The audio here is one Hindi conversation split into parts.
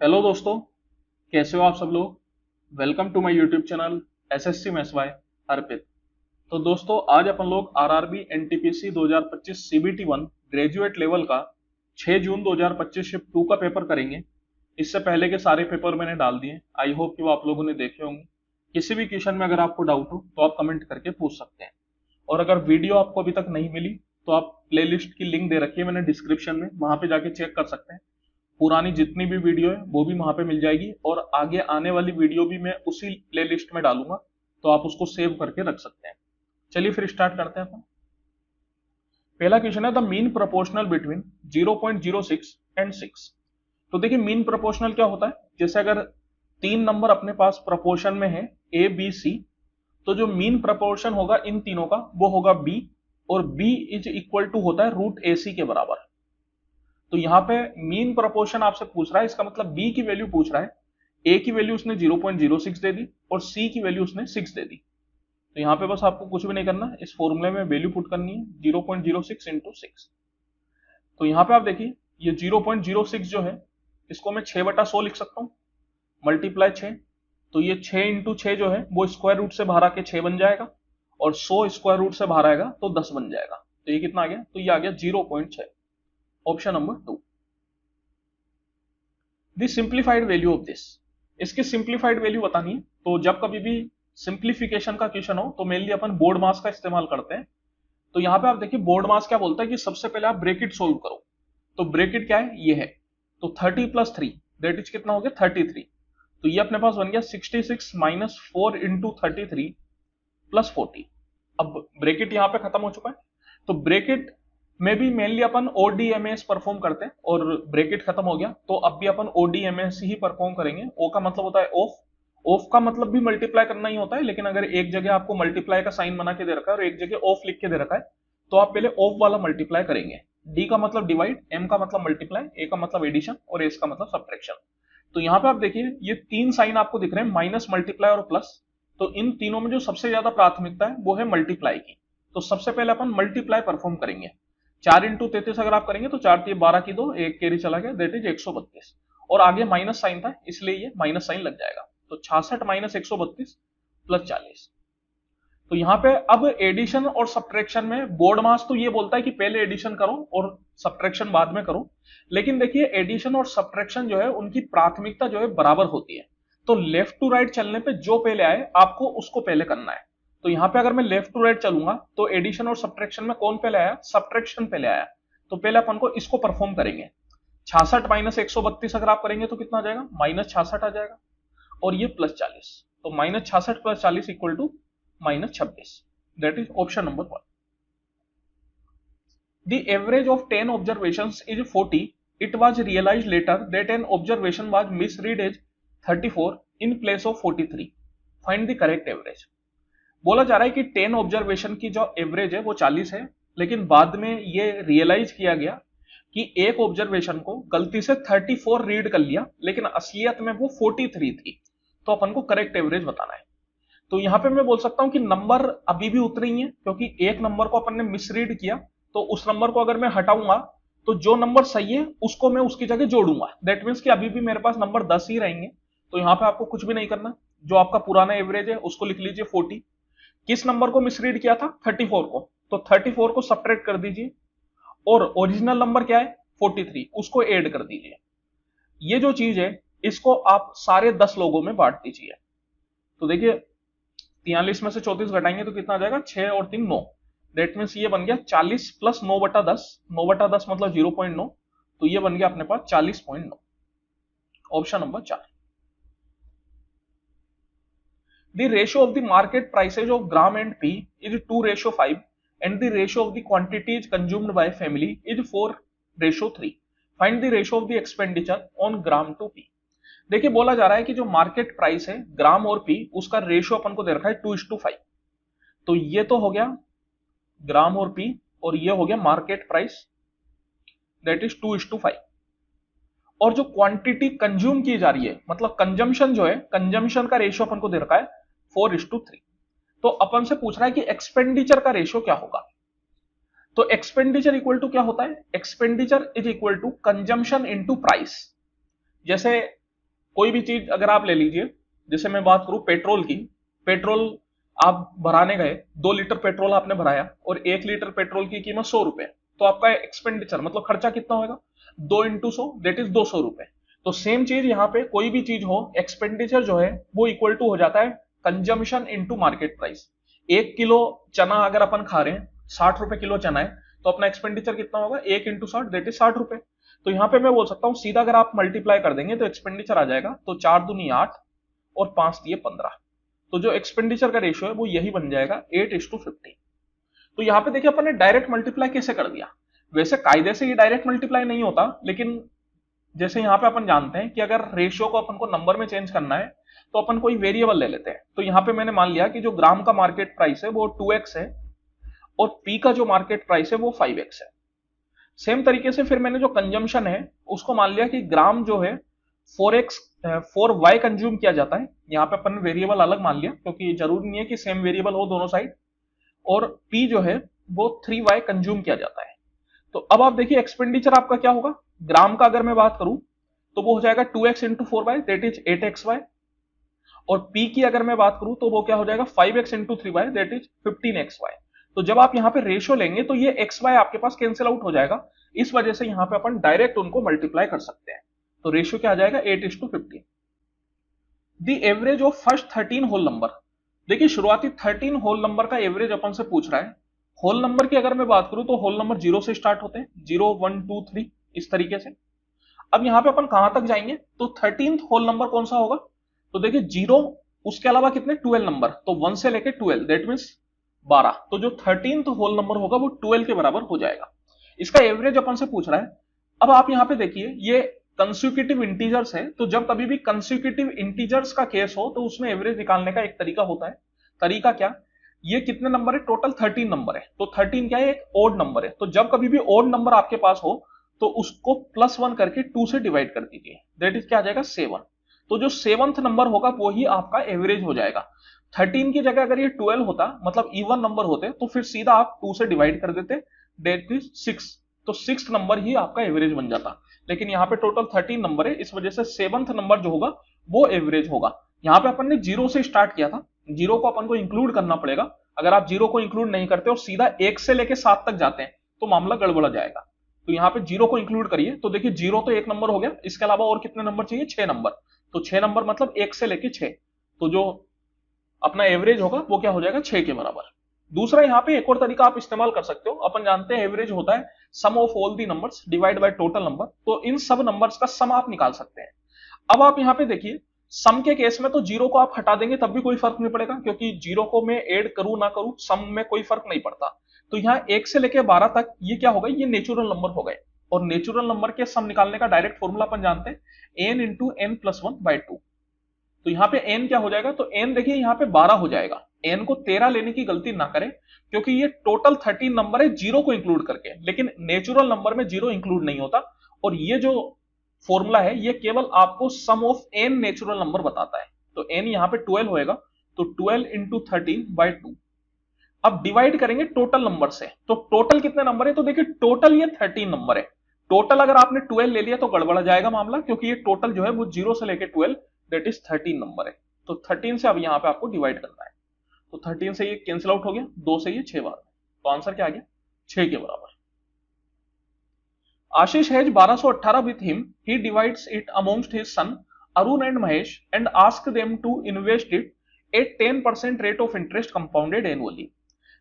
हेलो दोस्तों, कैसे हो आप सब लोग। Welcome to my YouTube channel SSC maths by Arpit. तो दोस्तों, आज अपन लोग RRB NTPC 2025 CBT 1 graduate level का 6 जून 2025 शिफ्ट 2 का पेपर करेंगे। इससे पहले के सारे पेपर मैंने डाल दिए, आई होप कि वो आप लोगों ने देखे होंगे। किसी भी क्वेश्चन में अगर आपको डाउट हो तो आप कमेंट करके पूछ सकते हैं। और अगर वीडियो आपको अभी तक नहीं मिली तो आप प्लेलिस्ट की लिंक दे रखी है मैंने डिस्क्रिप्शन में, वहां पे जाके चेक कर सकते हैं। पुरानी जितनी भी वीडियो है वो भी वहां पे मिल जाएगी, और आगे आने वाली वीडियो भी मैं उसी प्लेलिस्ट में डालूंगा, तो आप उसको सेव करके रख सकते हैं। चलिए फिर स्टार्ट करते हैं अपन। पहला क्वेश्चन है the mean proportional between 0.06 and 6। तो देखिए, मीन प्रोपोर्शनल क्या होता है। जैसे अगर तीन नंबर अपने पास प्रोपोर्शन में है ए बी सी, तो जो मीन प्रोपोर्शन होगा इन तीनों का वो होगा बी, और बी इज इक्वल टू होता है रूट ए सी के बराबर। तो यहां पे मीन प्रोपोर्शन आपसे पूछ रहा है, इसका मतलब बी की वैल्यू पूछ रहा है। ए की वैल्यू उसने 0.06 दे दी और सी की वैल्यू उसने 6 दे दी। तो यहां पे बस आपको कुछ भी नहीं करना, इस फॉर्मूले में वैल्यू पुट करनी है 0.06 इंटू 6। तो यहां पे आप देखिए, ये 0.06 जो है इसको मैं 6/100 लिख सकता हूं, मल्टीप्लाई 6। तो ये 6 इंटू 6 जो है वो स्क्वायर रूट से बाहर आके 6 बन जाएगा, और 100 स्क्वायर रूट से बाहर आएगा तो 10 बन जाएगा। तो ये कितना आ गया, तो ये आ गया 0.6। Option number 2। The simplified value of this. इसकी सिंप्लीफाइड वैल्यू बतानी है। तो जब कभी भी सिंप्लीफिकेशन का क्वेश्चन हो तो मेनली अपन बोर्ड मास का इस्तेमाल करते हैं। तो यहां पे आप देखिए, बोर्ड मास क्या बोलता है कि सबसे पहले आप ब्रैकेट सोल्व करो। तो ब्रैकेट क्या है, ये है। तो 30 + 3 दैट इज कितना हो गया 33। तो ये अपने पास बन गया 66 माइनस 4 इंटू 33 प्लस 40। अब ब्रैकेट यहां पे खत्म हो चुका है। तो ब्रैकेट में भी मेनली अपन ओडीएमएस परफॉर्म करते हैं, और ब्रैकेट खत्म हो गया तो अब भी अपन ओडीएमएस ही परफॉर्म करेंगे। ओ का मतलब होता है ऑफ। ऑफ का मतलब भी मल्टीप्लाई करना ही होता है, लेकिन अगर एक जगह आपको मल्टीप्लाई का साइन बना के दे रखा है और एक जगह ऑफ लिख के दे रखा है, तो आप पहले ऑफ वाला मल्टीप्लाई करेंगे। डी का मतलब डिवाइड, एम का मतलब मल्टीप्लाई, ए का मतलब एडिशन, और एस का मतलब सब्ट्रैक्शन। तो यहां पे आप देखिए, ये तीन साइन आपको दिख रहे हैं, माइनस, मल्टीप्लाई और प्लस। तो इन तीनों में जो सबसे ज्यादा प्राथमिकता है वो है मल्टीप्लाई की। तो सबसे पहले अपन मल्टीप्लाई परफॉर्म करेंगे। 4 इंटू 33 अगर आप करेंगे तो 4 3 12 की 2, एक कैरी चला गया, दैट इज 132। और आगे माइनस साइन था इसलिए ये माइनस साइन लग जाएगा। तो 66 माइनस 132 प्लस 40। तो यहां पे अब एडिशन और सब्ट्रैक्शन में बोर्ड मास तो ये बोलता है कि पहले एडिशन करो और सब्ट्रैक्शन बाद में करो। लेकिन देखिए, एडिशन और सब्ट्रैक्शन जो है उनकी प्राथमिकता जो है बराबर होती है। तो लेफ्ट टू राइट चलने पे जो पहले आए आपको उसको पहले करना है। तो यहां पे अगर मैं लेफ्ट टू राइट चलूंगा तो एडिशन और सब्ट्रैक्शन में कौन पहले आया, सब्ट्रैक्शन पहले आया। तो पहले अपन को इसको परफॉर्म करेंगे। 66 माइनस 132 अगर आप करेंगे तो कितना आ जाएगा, -66 आ जाएगा, और ये +40। तो -66 + 40 equal to -26। That is option number 1। The average of 10 observations is 40. It was realized later that an observation was misread as 34 in place of 43. Find the correct average. बोला जा रहा है कि 10 ऑब्जर्वेशन की जो एवरेज है वो 40 है, लेकिन बाद में ये रियलाइज किया गया कि एक ऑब्जर्वेशन को गलती से 34 रीड कर लिया, लेकिन असलियत में वो 43 थी। तो अपन को करेक्ट एवरेज बताना है। तो यहां पे मैं बोल सकता हूं कि नंबर अभी भी उतरे ही है, क्योंकि एक नंबर को अपन ने मिसरीड किया। तो उस नंबर को अगर मैं हटाऊंगा तो जो नंबर सही है उसको मैं उसकी जगह जोड़ूंगा। दैट मीन्स कि अभी भी मेरे पास नंबर 10 ही रहेंगे। तो यहां पे आपको कुछ भी नहीं करना, जो आपका पुराना एवरेज है उसको लिख लीजिए 40। किस नंबर को मिसरीड किया था, 34 को, तो 34 को सब्ट्रैक्ट कर दीजिए, और ओरिजिनल नंबर क्या है 43, उसको ऐड कर दीजिए। ये जो चीज है इसको आप सारे 10 लोगों में बांट दीजिए। तो देखिए, 43 में से 34 घटाएंगे तो कितना आ जाएगा, 6 और 3 9। दैट मीन्स ये बन गया 40 + 9/10। 9/10 मतलब 0.9। तो ये बन गया अपने पास 40.9। Option number 4। The ratio of the market prices of gram and p is 2:5, and the ratio of the quantities consumed by family is 4:3. Find the ratio of the expenditure on gram to p. देखिए, बोला जा रहा है कि जो मार्केट प्राइस है ग्राम और पी, उसका रेशियो अपन को दे रखा है 2:5। तो ये तो हो गया ग्राम और पी, और ये हो गया मार्केट प्राइस, दैट इज 2:5। और जो क्वांटिटी कंज्यूम की जा रही है, मतलब कंजम्पशन जो है, कंजम्पशन का रेशियो अपन को दे रखा है 4:3। तो अपन से पूछ रहा है कि एक्सपेंडिचर का रेशियो क्या होगा। तो एक्सपेंडिचर इक्वल टू क्या होता है, expenditure is equal to consumption into price. जैसे कोई भी चीज अगर आप ले लीजिए, जैसे मैं बात करूं पेट्रोल की, पेट्रोल आप भराने गए, 2 लीटर पेट्रोल आपने भराया और 1 लीटर पेट्रोल की कीमत 100 रुपए, तो आपका एक्सपेंडिचर मतलब खर्चा कितना होगा, 2 × 100 दैट इज 200 रुपए। तो सेम चीज यहाँ पे कोई भी चीज हो, एक्सपेंडिचर जो है वो इक्वल टू हो जाता है consumption into market price. 1 kilo चना अगर अपन खा रहे हैं, 60 रुपए किलो चना है, तो अपना एक्सपेंडिचर कितना होगा, 1 × 60 दैट इज 60 रुपए। तो यहाँ पे मैं बोल सकता हूँ सीधा अगर आप मल्टीप्लाई कर देंगे तो एक्सपेंडिचर आ जाएगा, तो 4 दूनी 8 और 5 दिए 15। तो जो एक्सपेंडिचर का रेशियो है वो यही बन जाएगा 8:50। तो यहाँ पे देखिए अपन ने डायरेक्ट मल्टीप्लाई कैसे कर दिया। वैसे कायदे से ये डायरेक्ट मल्टीप्लाई नहीं होता, लेकिन जैसे यहाँ पे अपन जानते हैं कि अगर रेशियो को अपन को नंबर में चेंज करना है तो अपन कोई वेरिएबल ले लेते हैं। तो यहाँ पे मैंने मान लिया कि जो ग्राम का मार्केट प्राइस है वो 2x है और पी का जो मार्केट प्राइस है वो 5x है। सेम तरीके से फिर मैंने जो कंजम्पशन है उसको मान लिया कि ग्राम जो है 4y कंज्यूम किया जाता है। यहाँ पे अपन वेरिएबल अलग मान लिया क्योंकि जरूरी नहीं है कि सेम वेरिएबल हो दोनों साइड, और p जो है वो 3y कंज्यूम किया जाता है। तो अब आप देखिए एक्सपेंडिचर आपका क्या होगा, ग्राम का अगर मैं बात करूं तो वो हो जाएगा 2x × 4y that is 8xy, और p की अगर मैं बात करूं तो वो क्या हो जाएगा 5x × 3y that is 15xy। तो जब आप यहाँ पे रेशियो लेंगे तो ये xy आपके पास कैंसिल आउट हो जाएगा, इस वजह से यहाँ पे अपन डायरेक्ट उनको मल्टीप्लाई कर सकते हैं। तो रेशियो क्या आ जाएगा 8:15। The average of first 13 whole number. देखिए शुरुआती 13 होल नंबर का एवरेज अपन से पूछ रहा है। होल नंबर की अगर मैं बात करूं तो होल नंबर 0 से स्टार्ट होते हैं, 0 1 2 3 इस तरीके से। अब यहां पे अपन कहां तक जाएंगे, तो 13th होल नंबर कौन सा होगा, तो देखिए 0 उसके अलावा कितने 12 नंबर, तो 1 से लेके 12 दैट मींस 12। तो जो 13th होल नंबर होगा वो 12 के बराबर हो जाएगा। इसका एवरेज अपन से पूछ रहा है। अब आप यहां पे देखिए ये कंसेक्यूटिव इंटीजर्स है, तो जब कभी भी कंसेक्यूटिव इंटीजर्स का केस हो तो उसमें एवरेज निकालने का एक तरीका होता है। तरीका क्या, ये कितने नंबर है, टोटल 13 नंबर है, तो 13 क्या है, एक ओड नंबर है। तो जब कभी भी ओड नंबर आपके पास हो तो उसको +1 करके 2 से डिवाइड कर दीजिए, दैट इज क्या आ जाएगा 7। तो जो 7th नंबर होगा वो ही आपका एवरेज हो जाएगा। 13 की जगह अगर ये 12 होता, मतलब इवन नंबर होते, तो फिर सीधा आप 2 से डिवाइड कर देते, दैट इज 6। तो 6th नंबर ही आपका एवरेज बन जाता। लेकिन यहाँ पे टोटल 13 नंबर है, इस वजह से 7th नंबर जो होगा वो एवरेज होगा। यहाँ पे अपन ने 0 से स्टार्ट किया था, 0 को अपन को इंक्लूड करना पड़ेगा। अगर आप 0 को इंक्लूड नहीं करते और सीधा 1 से लेके 7 तक जाते हैं तो मामला गड़बड़ जाएगा। तो यहाँ पे 0 को इंक्लूड करिए, तो देखिए 0 तो एक नंबर हो गया, इसके अलावा और कितने नंबर चाहिए, 6 नंबर। तो 6 नंबर मतलब 1 से लेके 6, तो जो अपना एवरेज होगा वो क्या हो जाएगा 6 के बराबर। दूसरा यहाँ पे एक और तरीका आप इस्तेमाल कर सकते हो। अपन जानते हैं एवरेज होता है sum of all the numbers divide by total number, तो इन सब नंबर्स का सम आप निकाल सकते हैं। अब आप यहाँ पे देखिए सम के केस में तो 0 को आप हटा देंगे तब भी कोई फर्क नहीं पड़ेगा, क्योंकि 0 को मैं ऐड करूं ना करूं सम में कोई फर्क नहीं पड़ता। तो यहाँ 1 से लेके 12 तक ये क्या हो गए, ये नेचुरल नंबर हो गए, और नेचुरल नंबर के सम निकालने का डायरेक्ट फॉर्मूला अपन जानते हैं n × n+1/2। तो यहाँ पे n क्या हो जाएगा, तो n देखिए यहाँ पे 12 हो जाएगा। n को 13 लेने की गलती ना करें, क्योंकि ये टोटल 13 नंबर है 0 को इंक्लूड करके, लेकिन नेचुरल नंबर में 0 इंक्लूड नहीं होता। और ये जो फॉर्मूला है ये केवल आपको सम ऑफ n नेचुरल नंबर बताता है। तो n यहाँ पे 12 होएगा, तो 12 × 13/2। अब डिवाइड करेंगे टोटल नंबर से, तो टोटल कितने नंबर है, तो देखिए टोटल ये 13 नंबर है। टोटल अगर आपने 12 ले लिया तो गड़बड़ जाएगा मामला, क्योंकि ये टोटल जो है वो 0 से लेके 12 दैट इज 13 नंबर है। तो 13 से अब यहाँ पे आपको डिवाइड करना है, तो 13 से ये कैंसिल आउट हो गया, 2 से ये 6 बार, तो आंसर क्या आ गया 6 के बराबर। Ashish has 1218 with him. He divides it amongst his son Arun and Mahesh and asks them to invest it at 10% rate of interest compounded annually.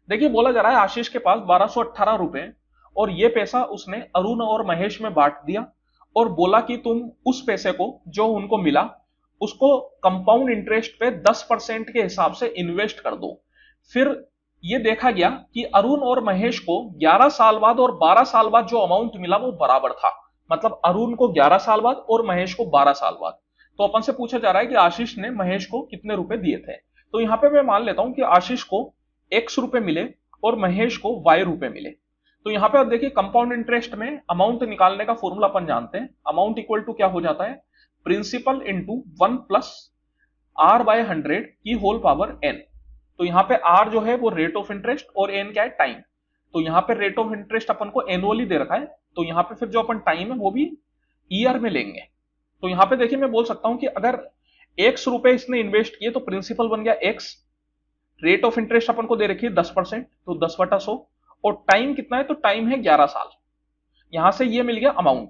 देखिए बोला जा रहा है आशीष के पास 1218 रुपए, और ये पैसा उसने अरुण और महेश में बांट दिया, और बोला कि तुम उस पैसे को जो उनको मिला उसको कंपाउंड इंटरेस्ट पे 10% के हिसाब से इन्वेस्ट कर दो। फिर ये देखा गया कि अरुण और महेश को 11 साल बाद और 12 साल बाद जो अमाउंट मिला वो बराबर था, मतलब अरुण को 11 साल बाद और महेश को 12 साल बाद। तो अपन से पूछा जा रहा है कि आशीष ने महेश को कितने रुपए दिए थे। तो यहां पे मैं मान लेता हूं कि आशीष को x रुपए मिले और महेश को y रुपए मिले। तो यहाँ पे आप देखिए कंपाउंड इंटरेस्ट में अमाउंट निकालने का फॉर्मूला अपन जानते हैं, अमाउंट इक्वल टू क्या हो जाता है, प्रिंसिपल इंटू 1 + r/100 की होल पावर n। तो यहाँ पे r जो है वो रेट ऑफ इंटरेस्ट और n क्या है टाइम। तो यहाँ पे रेट ऑफ इंटरेस्ट अपन को एनुअली दे रखा है, तो यहाँ पे फिर जो अपन टाइम है वो भी ईयर में लेंगे। तो यहां पे देखिए मैं बोल सकता हूं कि अगर x रुपए इसने इन्वेस्ट किए तो प्रिंसिपल बन गया x, रेट ऑफ इंटरेस्ट अपन को दे रखी है 10%, तो 10/100, और टाइम कितना है, तो टाइम है 11 साल। यहां से ये मिल गया अमाउंट,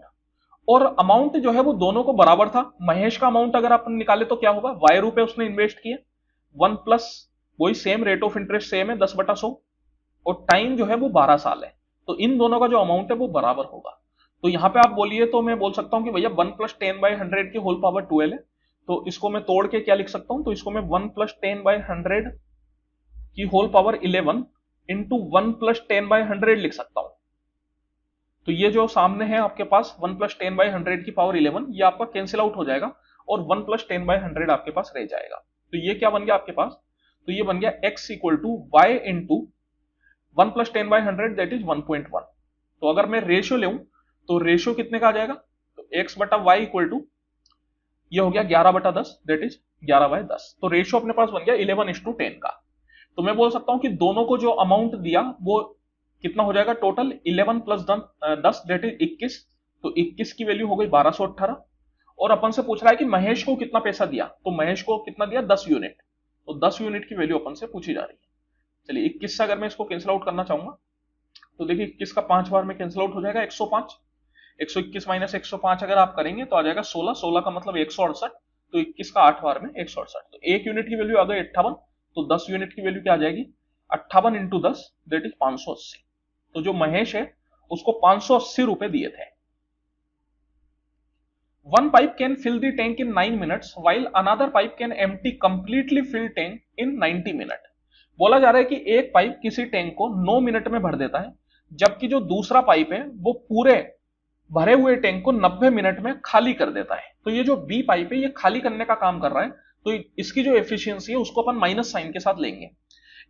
और अमाउंट जो है वो दोनों को बराबर था। महेश का अमाउंट अगर अपन निकाले तो क्या होगा, y रुपए उसने इन्वेस्ट किए, 1 प्लस वही same rate of interest same है 10/100, और टाइम जो है वो 12 साल है, तो इन दोनों का जो अमाउंट है वो बराबर होगा। तो यहां पे आप बोलिए तो मैं बोल सकता हूं कि भैया 1 + 10/100 की होल पावर 12 है, तो इसको मैं तोड़ के क्या लिख सकता हूं, तो इसको मैं 1 + 10/100 की होल पावर 11 इंटू 1 + 10/100 लिख सकता हूं। तो ये जो सामने है आपके पास 1 + 10/100 की पावर 11, ये आपका कैंसिल आउट हो जाएगा और 1 + 10/100 आपके पास रह जाएगा। तो ये क्या बन गया आपके पास, तो ये बन गया x = y into 1 + 10/100 that is 1.1। तो अगर मैं रेशियो लूं तो रेशियो कितने का आ जाएगा, तो x/y = ये हो गया 11/10 दैट इज 11/10। तो रेशियो अपने पास बन गया 11:10 का। तो मैं बोल सकता हूं कि दोनों को जो अमाउंट दिया वो कितना हो जाएगा, टोटल 11 + 10 दैट इज 21। तो 21 की वैल्यू हो गई 1218, और अपन से पूछ रहा है कि महेश को कितना पैसा दिया, तो महेश को कितना दिया, 10 यूनिट, तो 10 यूनिट की वैल्यू अपन से पूछी जा रही है। चलिए 21 से अगर मैं इसको कैंसिल आउट करना चाहूंगा तो देखिए 21 का 5 बार में कैंसिल आउट हो जाएगा 105, 121 - 105 अगर आप करेंगे तो आ जाएगा 16, 16 का मतलब 168, तो 21 का 8 बार में 168, तो 1 यूनिट की वैल्यू आ गई 58, तो 10 यूनिट की वैल्यू क्या आ जाएगी, 58 × 10 दैट इज 580। तो जो महेश है उसको 580 रुपए दिए थे। One pipe can fill the tank in 9 minutes while another pipe can empty completely filled tank in 90 minutes। बोला जा रहा है कि एक पाइप किसी टैंक को 9 मिनट में भर देता है, जबकि जो दूसरा पाइप है वो पूरे भरे हुए टैंक को 90 मिनट में खाली कर देता है। तो ये जो बी पाइप है ये खाली करने का काम कर रहा है, तो इसकी जो एफिशिएंसी है उसको अपन माइनस साइन के साथ लेंगे।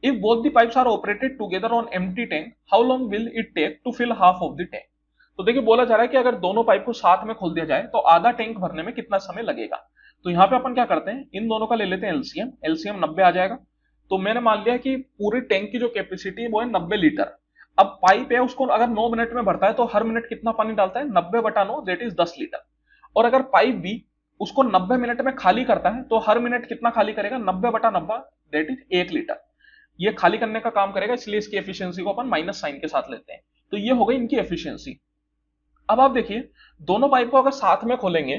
If both the pipes are operated together on empty tank, how long will it take to fill half of the tank. तो देखिए बोला जा रहा है कि अगर दोनों पाइप को साथ में खोल दिया जाए तो आधा टैंक भरने में कितना समय लगेगा। तो यहां पे अपन क्या करते हैं, इन दोनों का ले लेते हैं एलसीएम, एलसीएम 90 आ जाएगा। तो मैंने मान लिया कि पूरी टैंक की जो कैपेसिटी है वो है 90 लीटर। अब पाइप है उसको अगर 9 मिनट में भरता है तो हर मिनट कितना पानी डालता है, 90/9 दैट इज 10 लीटर। और अगर पाइप भी उसको 90 मिनट में खाली करता है तो हर मिनट कितना खाली करेगा, 90/90 दैट इज 1 लीटर। ये खाली करने का काम करेगा, इसलिए इसकी एफिशिएंसी को अपन माइनस साइन के साथ लेते हैं। तो ये हो गई इनकी एफिशिएंसी। अब आप देखिए दोनों पाइप को अगर साथ में खोलेंगे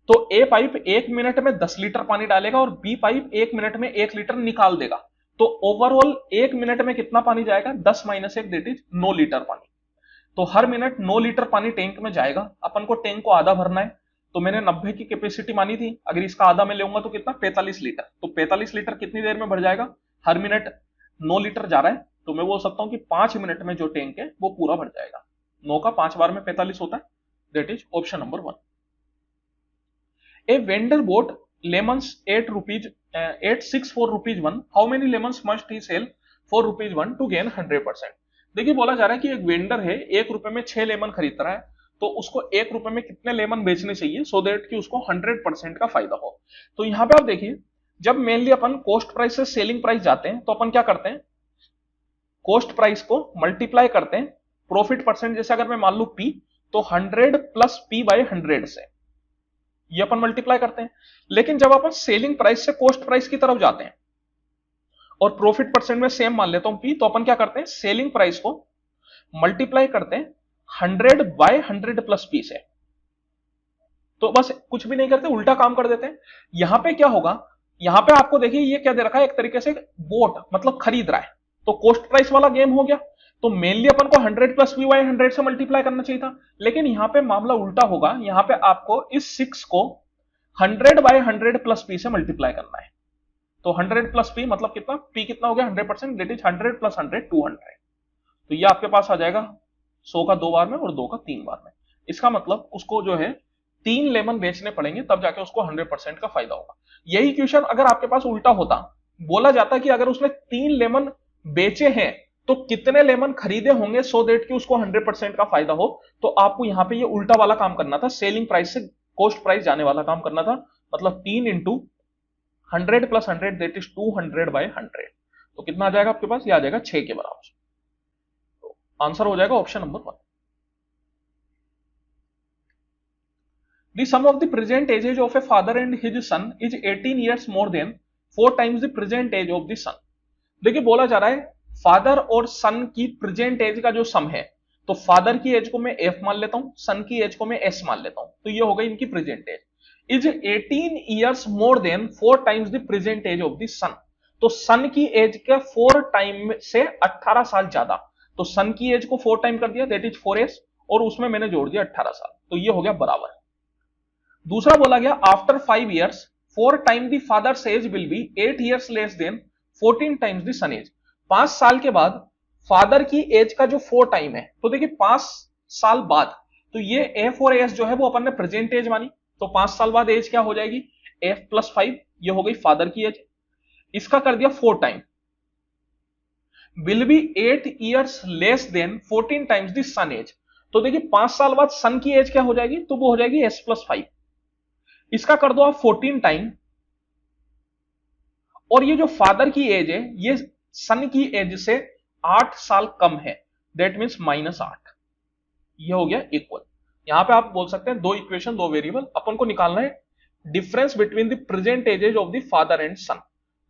तो ए पाइप 1 मिनट में 10 लीटर पानी डालेगा और बी पाइप 1 मिनट में 1 लीटर निकाल देगा। तो ओवरऑल 1 मिनट में कितना पानी जाएगा, 10 - 1 दैट इज 9 लीटर पानी। तो हर मिनट 9 लीटर पानी टैंक में जाएगा। अपन को टैंक को आधा भरना है, तो मैंने 90 की कैपेसिटी मानी थी, अगर इसका आधा मैं लेऊंगा तो कितना, 45 लीटर। तो 45 लीटर कितनी देर में भर जाएगा, हर मिनट 9 लीटर जा रहा है, तो मैं बोल सकता हूं कि 5 मिनट में जो टैंक है वो पूरा भर जाएगा। 9 का 5 बार में 45 होता है, that is option number 1। A vendor boat lemons 864 rupees 1, how many lemons must he sell for rupees 1 to gain 100%। देखिए बोला जा रहा है कि एक वेंडर है, 1 रुपए में 6 लेमन खरीद रहा है, तो उसको 1 रुपए में कितने लेमन बेचने चाहिए सो दैट कि उसको 100% का फायदा हो। तो यहां पे आप देखिए जब मेनली अपन कॉस्ट प्राइस से सेलिंग प्राइस जाते हैं तो अपन क्या करते हैं, कॉस्ट प्राइस को मल्टीप्लाई करते हैं प्रॉफिट परसेंट। जैसे अगर मैं मान लू P, तो 100 + P/100 से ये अपन मल्टीप्लाई करते हैं। लेकिन जब अपन सेलिंग प्राइस से कॉस्ट प्राइस की तरफ जाते हैं और प्रॉफिट परसेंट में सेम मान लेता हूं P, तो अपन क्या करते हैं, सेलिंग प्राइस को मल्टीप्लाई करते हैं 100/100 + P से। तो बस कुछ भी नहीं करते, उल्टा काम कर देते हैं। यहां पे क्या होगा, यहां पे आपको देखिए ये क्या दे रखा है, एक तरीके से बोट मतलब खरीद रहा है, तो कॉस्ट प्राइस वाला गेम हो गया। तो मेनली अपन को 100 + P/100 से मल्टीप्लाई करना चाहिए था, लेकिन यहां पे मामला उल्टा होगा। यहां पे आपको इस 6 को 100/100 + P से मल्टीप्लाई करना है। तो 100 + P मतलब कितना, P कितना हो गया 100%, दैट इज 100 + 100 200। तो ये आपके पास आ जाएगा 100 का 2 बार में और 2 का 3 बार में। इसका मतलब उसको जो है 3 लेमन बेचने पड़ेंगे तब जाके उसको 100% का फायदा होगा। यही क्वेश्चन अगर आपके पास उल्टा होता, बोला जाता कि अगर उसने 3 लेमन बेचे हैं तो कितने लेमन खरीदे होंगे सो दैट कि उसको 100% का फायदा हो, तो आपको यहां पे ये उल्टा वाला काम करना था, सेलिंग प्राइस से कॉस्ट प्राइस जाने वाला काम करना था। मतलब 3 × 100 + 100 दैट इज 200/100। तो कितना आ जाएगा आपके पास, ये आ जाएगा 6 के बराबर। तो आंसर हो जाएगा option number 1। The sum of the present ages of a father and his son is 18 years more than 4 times the present age of the son. देखिए बोला जा रहा है फादर और सन की प्रेजेंट एज का जो सम है, तो फादर की एज को मैं एफ मान लेता हूं, सन की एज को मैं एस मान लेता हूं, तो ये हो गई इनकी present age. Is 18 years more than 4 times the present age of the son. तो सन की एज के 4 टाइम से 18 साल ज्यादा, तो सन की एज को 4 टाइम कर दिया, दैट इज 4s, और उसमें मैंने जोड़ दिया 18 साल, तो ये हो गया बराबर। दूसरा बोला गया after 5 years 4 time the father's age will be 8 years less than 14 times the son age. 5 साल के बाद फादर की एज का जो 4 टाइम है, तो देखिए 5 साल बाद, तो ये एफ और एस जो है वो अपन ने प्रेजेंट एज मानी, तो 5 साल बाद एज क्या हो जाएगी, एफ प्लस 5, ये हो गई फादर की एज। इसका कर दिया 4 time, will be 8 years less than 14 times the son age. तो देखिए 5 साल बाद सन की एज क्या हो जाएगी, तो वो हो जाएगी एस प्लस 5। इसका कर दो आप 14 टाइम, और ये जो फादर की एज है ये सन की एज से 8 साल कम है, दैट मीन्स -8, ये हो गया इक्वल। यहां पे आप बोल सकते हैं दो इक्वेशन दो वेरिएबल, अपन को निकालना है difference between the present ages of the father and son.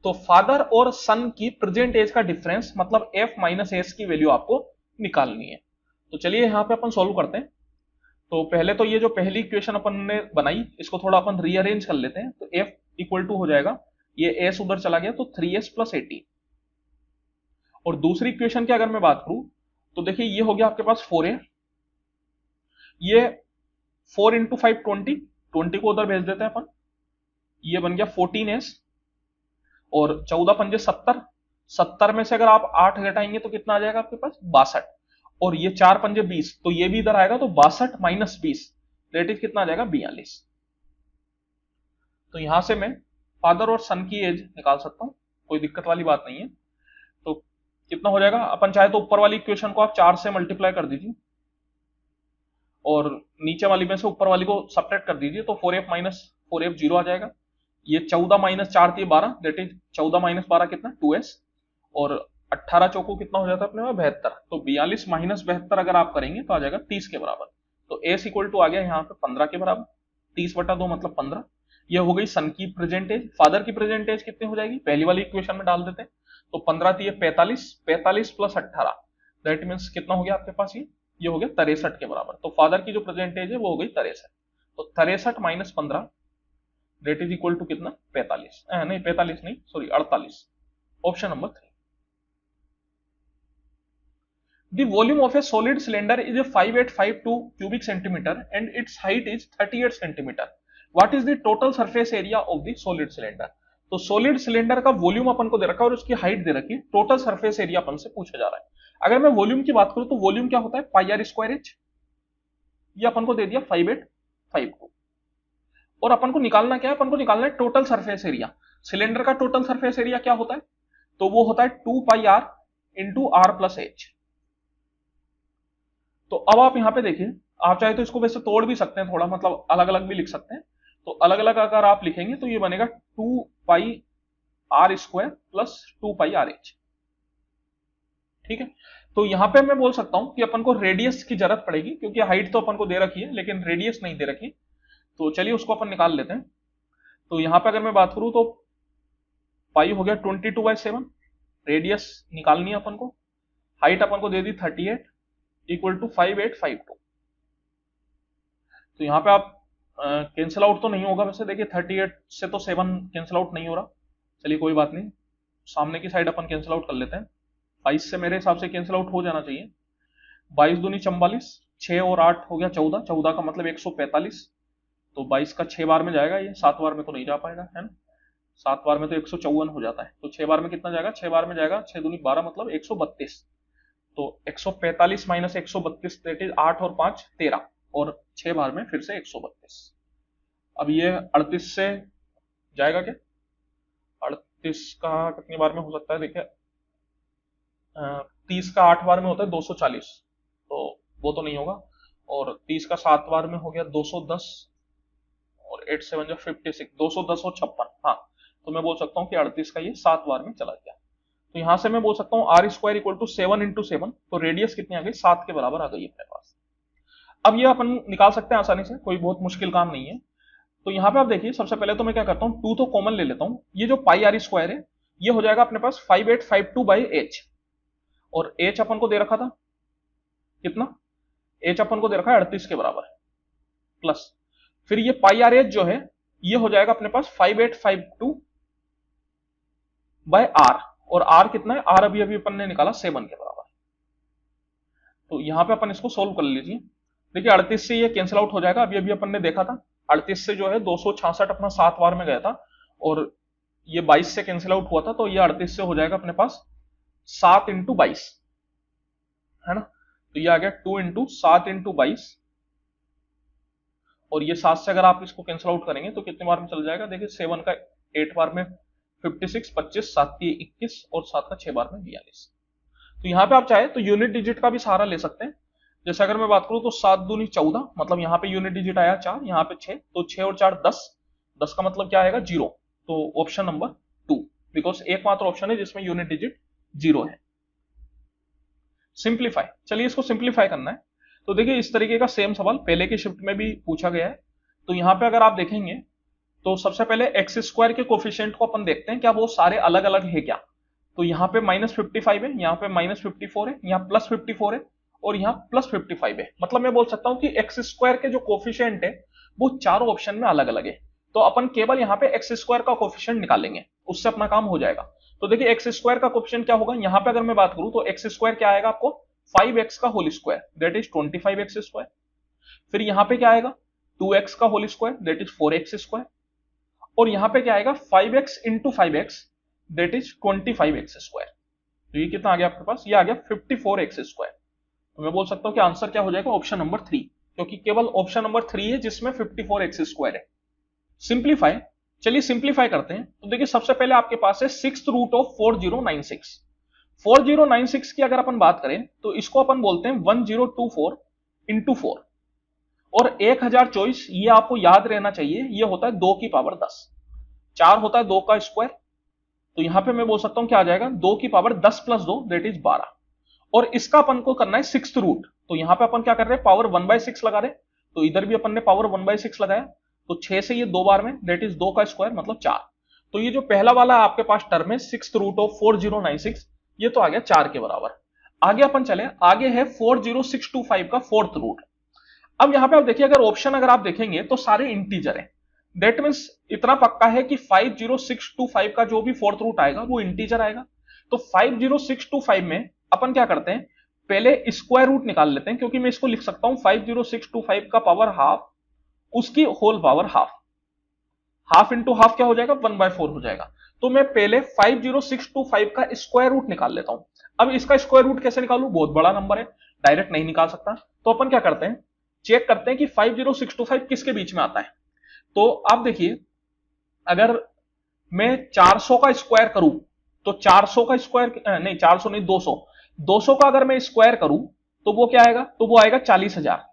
तो फादर और सन की प्रेजेंट एज का डिफरेंस मतलब f माइनस एस की वैल्यू आपको निकालनी है। तो चलिए यहां पे अपन सोल्व करते हैं। तो पहले तो ये जो पहली इक्वेशन अपन ने बनाई इसको थोड़ा अपन रीअरेंज कर लेते हैं। तो f इक्वल टू हो जाएगा, ये s उधर चला गया तो 3s प्लस 18। और दूसरी इक्वेशन की अगर मैं बात करूं तो देखिए ये हो गया आपके पास 4a, ये 4 इंटू 5 20 को उधर भेज देते हैं अपन, ये बन गया 14s, और 14 पंजे 70, 70 में से अगर आप 8 घटाएंगे तो कितना आ जाएगा आपके पास 62, और ये 4 पंजे 20, तो ये भी इधर आएगा, तो 62 माइनस 20 दैट इज कितना आ जाएगा 42। तो यहां से मैं फादर और सन की एज निकाल सकता हूं, कोई दिक्कत वाली बात नहीं है। तो कितना हो जाएगा, अपन चाहे तो ऊपर वाली इक्वेशन को आप 4 से मल्टीप्लाई कर दीजिए और नीचे वाली में से ऊपर वाली को सब्ट्रैक्ट कर दीजिए, तो 4f माइनस 4f 0 आ जाएगा। ये 14 माइनस 4 थी 12, दैट इज 14 माइनस 12 कितना 2s, और 18 चौको कितना हो जाता है अपने में 72, तो 42 माइनस 72 अगर आप करेंगे तो आ जाएगा 30 के बराबर। तो s इक्वल टू आ गया यहाँ पे 15 के बराबर, 30 बटा 2 मतलब 15। ये हो गई सन की प्रेजेंट एज। फादर की प्रेजेंट एज कितनी हो जाएगी, पहली वाली इक्वेशन में डाल देते हैं, तो 15 थी 45, 45 प्लस 18 दैट मीन्स कितना हो गया आपके पास, ये हो गया 63 के बराबर। तो फादर की जो प्रेजेंट एज है वो हो गई 63, तो 63 minus 15 that is equal to कितना 45, नहीं 45 नहीं sorry 48, option number 3। The volume of a solid cylinder is a 5852 cubic centimeter and its height is 38 centimeter. What is the total surface area of the solid cylinder? तो solid cylinder का वॉल्यूम अपन को दे रखा है और उसकी हाइट दे रखी है, टोटल सरफेस एरिया अपन से पूछा जा रहा है। अगर मैं वॉल्यूम की बात करूं तो वॉल्यूम क्या होता है पाई आर स्क्वायर एच, ये अपन को दे दिया 5852, और अपन को निकालना क्या है, अपन को निकालना है टोटल सरफेस एरिया। सिलेंडर का टोटल सरफेस एरिया क्या होता है, तो वो होता है 2 pi r into r plus h. तो अब आप यहां पे देखिए, आप चाहे तो इसको वैसे तोड़ भी सकते हैं थोड़ा, मतलब अलग अलग भी लिख सकते हैं। तो अलग अलग अगर आप लिखेंगे तो ये बनेगा 2 pi r square plus 2 pi r h, ठीक है। तो यहां पे मैं बोल सकता हूं कि अपन को रेडियस की जरूरत पड़ेगी, क्योंकि हाइट तो अपन को दे रखी है लेकिन रेडियस नहीं दे रखी। तो चलिए उसको अपन निकाल लेते हैं। तो यहां पे अगर मैं बात करूं तो पाई हो गया 22/7, रेडियस निकालनी है अपन को, हाइट अपन को दे दी 38 इक्वल टू 5852। तो यहां पे आप कैंसिल आउट तो नहीं होगा वैसे, देखिए 38 से तो 7 कैंसिल आउट नहीं हो रहा, चलिए कोई बात नहीं, सामने की साइड अपन कैंसिल आउट कर लेते हैं। 22 से मेरे हिसाब से कैंसिल आउट हो जाना चाहिए, 22 दूनी 44, 6 और 8 हो गया 14, 14 का मतलब 145, तो 22 का 6 बार में जाएगा, ये 7 बार में तो नहीं जा पाएगा, है ना, 7 बार में तो 154 हो जाता है, तो 6 बार में कितना जाएगा, 6 बार में जाएगा 6 दूनी 12 मतलब 132, तो 145 माइनस 132 दैट इज 8 और 5 13, और 6 बार में फिर से 132। अब ये 38 से जाएगा क्या, 38 का कितनी बार में हो सकता है, देखिए 30 का 8 बार में होता है 240, तो वो तो नहीं होगा, और 30 का 7 बार में हो गया 210, और 8 7 जो 56, 210 और 56, हाँ, तो मैं बोल सकता हूँ कि 38 का ये 7 बार में चला गया। तो यहां से मैं बोल सकता हूँ r square equal to 7 into 7, तो रेडियस कितनी आ गई 7 के बराबर आ गई अपने पास। अब ये अपन निकाल सकते हैं आसानी से, कोई बहुत मुश्किल काम नहीं है। तो यहाँ पे आप देखिए, सबसे पहले तो मैं क्या करता हूँ, 2 तो कॉमन ले लेता हूँ। ये जो पाई आर स्क्वायर है ये हो जाएगा अपने पास 5852 बाई एच, और एच अपन को दे रखा था कितना, एच अपन को दे रखा है 38 के बराबर, प्लस फिर ये पाई आर एच जो है ये हो जाएगा अपने पास 5852 बाय आर, और आर कितना है, आर अभी अभी अपन ने निकाला 7 के बराबर। तो यहां पे अपन इसको सोल्व कर लीजिए। देखिए 38 से ये कैंसिल आउट हो जाएगा, अभी अभी अपन ने देखा था 38 से जो है 266 अपना 7 बार में गया था, और ये 22 से कैंसिल आउट हुआ था, तो ये 38 से हो जाएगा अपने पास 7 इंटू 22, है ना। तो ये आ गया 2 इंटू 7 इंटू 22, और ये 7 से अगर आप इसको कैंसिल आउट करेंगे तो कितने बार में चल जाएगा, देखिए 7 का 8 बार में 56, 25, 7 की 21, और 7 का 6 बार में 42। तो यहाँ पे आप चाहे तो यूनिट डिजिट का भी सहारा ले सकते हैं। जैसे अगर मैं बात करूं तो 7 दूनी 14, मतलब यहाँ पे यूनिट डिजिट आया 4, यहाँ पे 6, तो 6 और 4 10, 10 का मतलब क्या आएगा 0, तो ऑप्शन नंबर 2, बिकॉज एकमात्र ऑप्शन है जिसमें यूनिट डिजिट 0 है। सिंप्लीफाई, चलिए इसको सिंप्लीफाई करना है। तो देखिए इस तरीके का सेम सवाल पहले की शिफ्ट में भी पूछा गया है। तो यहाँ पे अगर आप देखेंगे तो सबसे पहले एक्स स्क्वायर के कोफिशिएंट को अपन देखते हैं क्या वो सारे अलग अलग है क्या। तो यहाँ पे -55 है, यहाँ पे -54 है, यहाँ +54 है, और यहाँ +55 है। मतलब मैं बोल सकता हूँ कि एक्स स्क्वायर के जो कोफिशिएंट है वो चारों ऑप्शन में अलग अलग है। तो अपन केवल यहाँ पे एक्स स्क्वायर का कोफिशिएंट निकालेंगे, उससे अपना काम हो जाएगा। तो देखिए एक्स स्क्वायर का कोफिशिएंट क्या होगा, यहाँ पे अगर मैं बात करूं तो एक्स स्क्वायर क्या आएगा आपको, 5x का whole square that is 25x square. फिर यहाँ पे क्या आएगा 2x का whole square that is 4x square, और यहाँ पे क्या आएगा 5x into 5x that is 25x square. तो ये कितना आ गया आपके पास, ये आ गया 54x स्क्वायर। तो मैं बोल सकता हूँ कि आंसर क्या हो जाएगा ऑप्शन नंबर 3, क्योंकि केवल ऑप्शन नंबर 3 है जिसमें 54x स्क्वायर है। सिंप्लीफाई, चलिए सिंप्लीफाई करते हैं। तो देखिए सबसे पहले आपके पास है 6th रूट ऑफ 4096। 4096 की अगर अपन बात करें तो इसको अपन बोलते हैं 1024 इंटू 4, और 1024 ये आपको याद रहना चाहिए, ये होता है 2 की पावर 10, 4 होता है 2 का स्क्वायर। तो यहां पे मैं बोल सकता हूं क्या आ जाएगा 2 की पावर 10 प्लस 2 दैट इज 12, और इसका अपन को करना है 6th रूट। तो यहां पे अपन क्या कर रहे हैं पावर 1/6 लगा रहे हैं, तो इधर भी अपन ने पावर 1/6 लगाया, तो 6 से ये 2 बार में दैट इज 2 का स्क्वायर मतलब 4। तो ये जो पहला वाला आपके पास टर्म है 6th रूट ऑफ 4096, ये तो आ गया 4 के बराबर। आगे अपन चले, आगे है 40625 का 4th रूट। अब यहां पे आप देखिए अगर ऑप्शन अगर आप देखेंगे तो सारे इंटीजर है, दैट मीन्स इतना पक्का है कि 50625 का जो भी 4th रूट आएगा वो इंटीजर आएगा। तो 50625 में अपन क्या करते हैं, पहले स्क्वायर रूट निकाल लेते हैं, क्योंकि मैं इसको लिख सकता हूं 50625 का पावर हाफ, उसकी whole power half, half into half क्या हो जाएगा 1/4 हो जाएगा। तो मैं पहले 50625 का स्क्वायर रूट निकाल लेता हूं। अब इसका स्क्वायर रूट कैसे निकालूं, बहुत बड़ा नंबर है, डायरेक्ट नहीं निकाल सकता। तो अपन क्या करते हैं, चेक करते हैं कि 50625 किसके बीच में आता है। तो आप देखिए अगर मैं 400 का स्क्वायर करूं तो 400 का स्क्वायर नहीं, 400 नहीं 200, 200 का अगर मैं स्क्वायर करूं तो वो क्या आएगा, तो वो आएगा 40,000।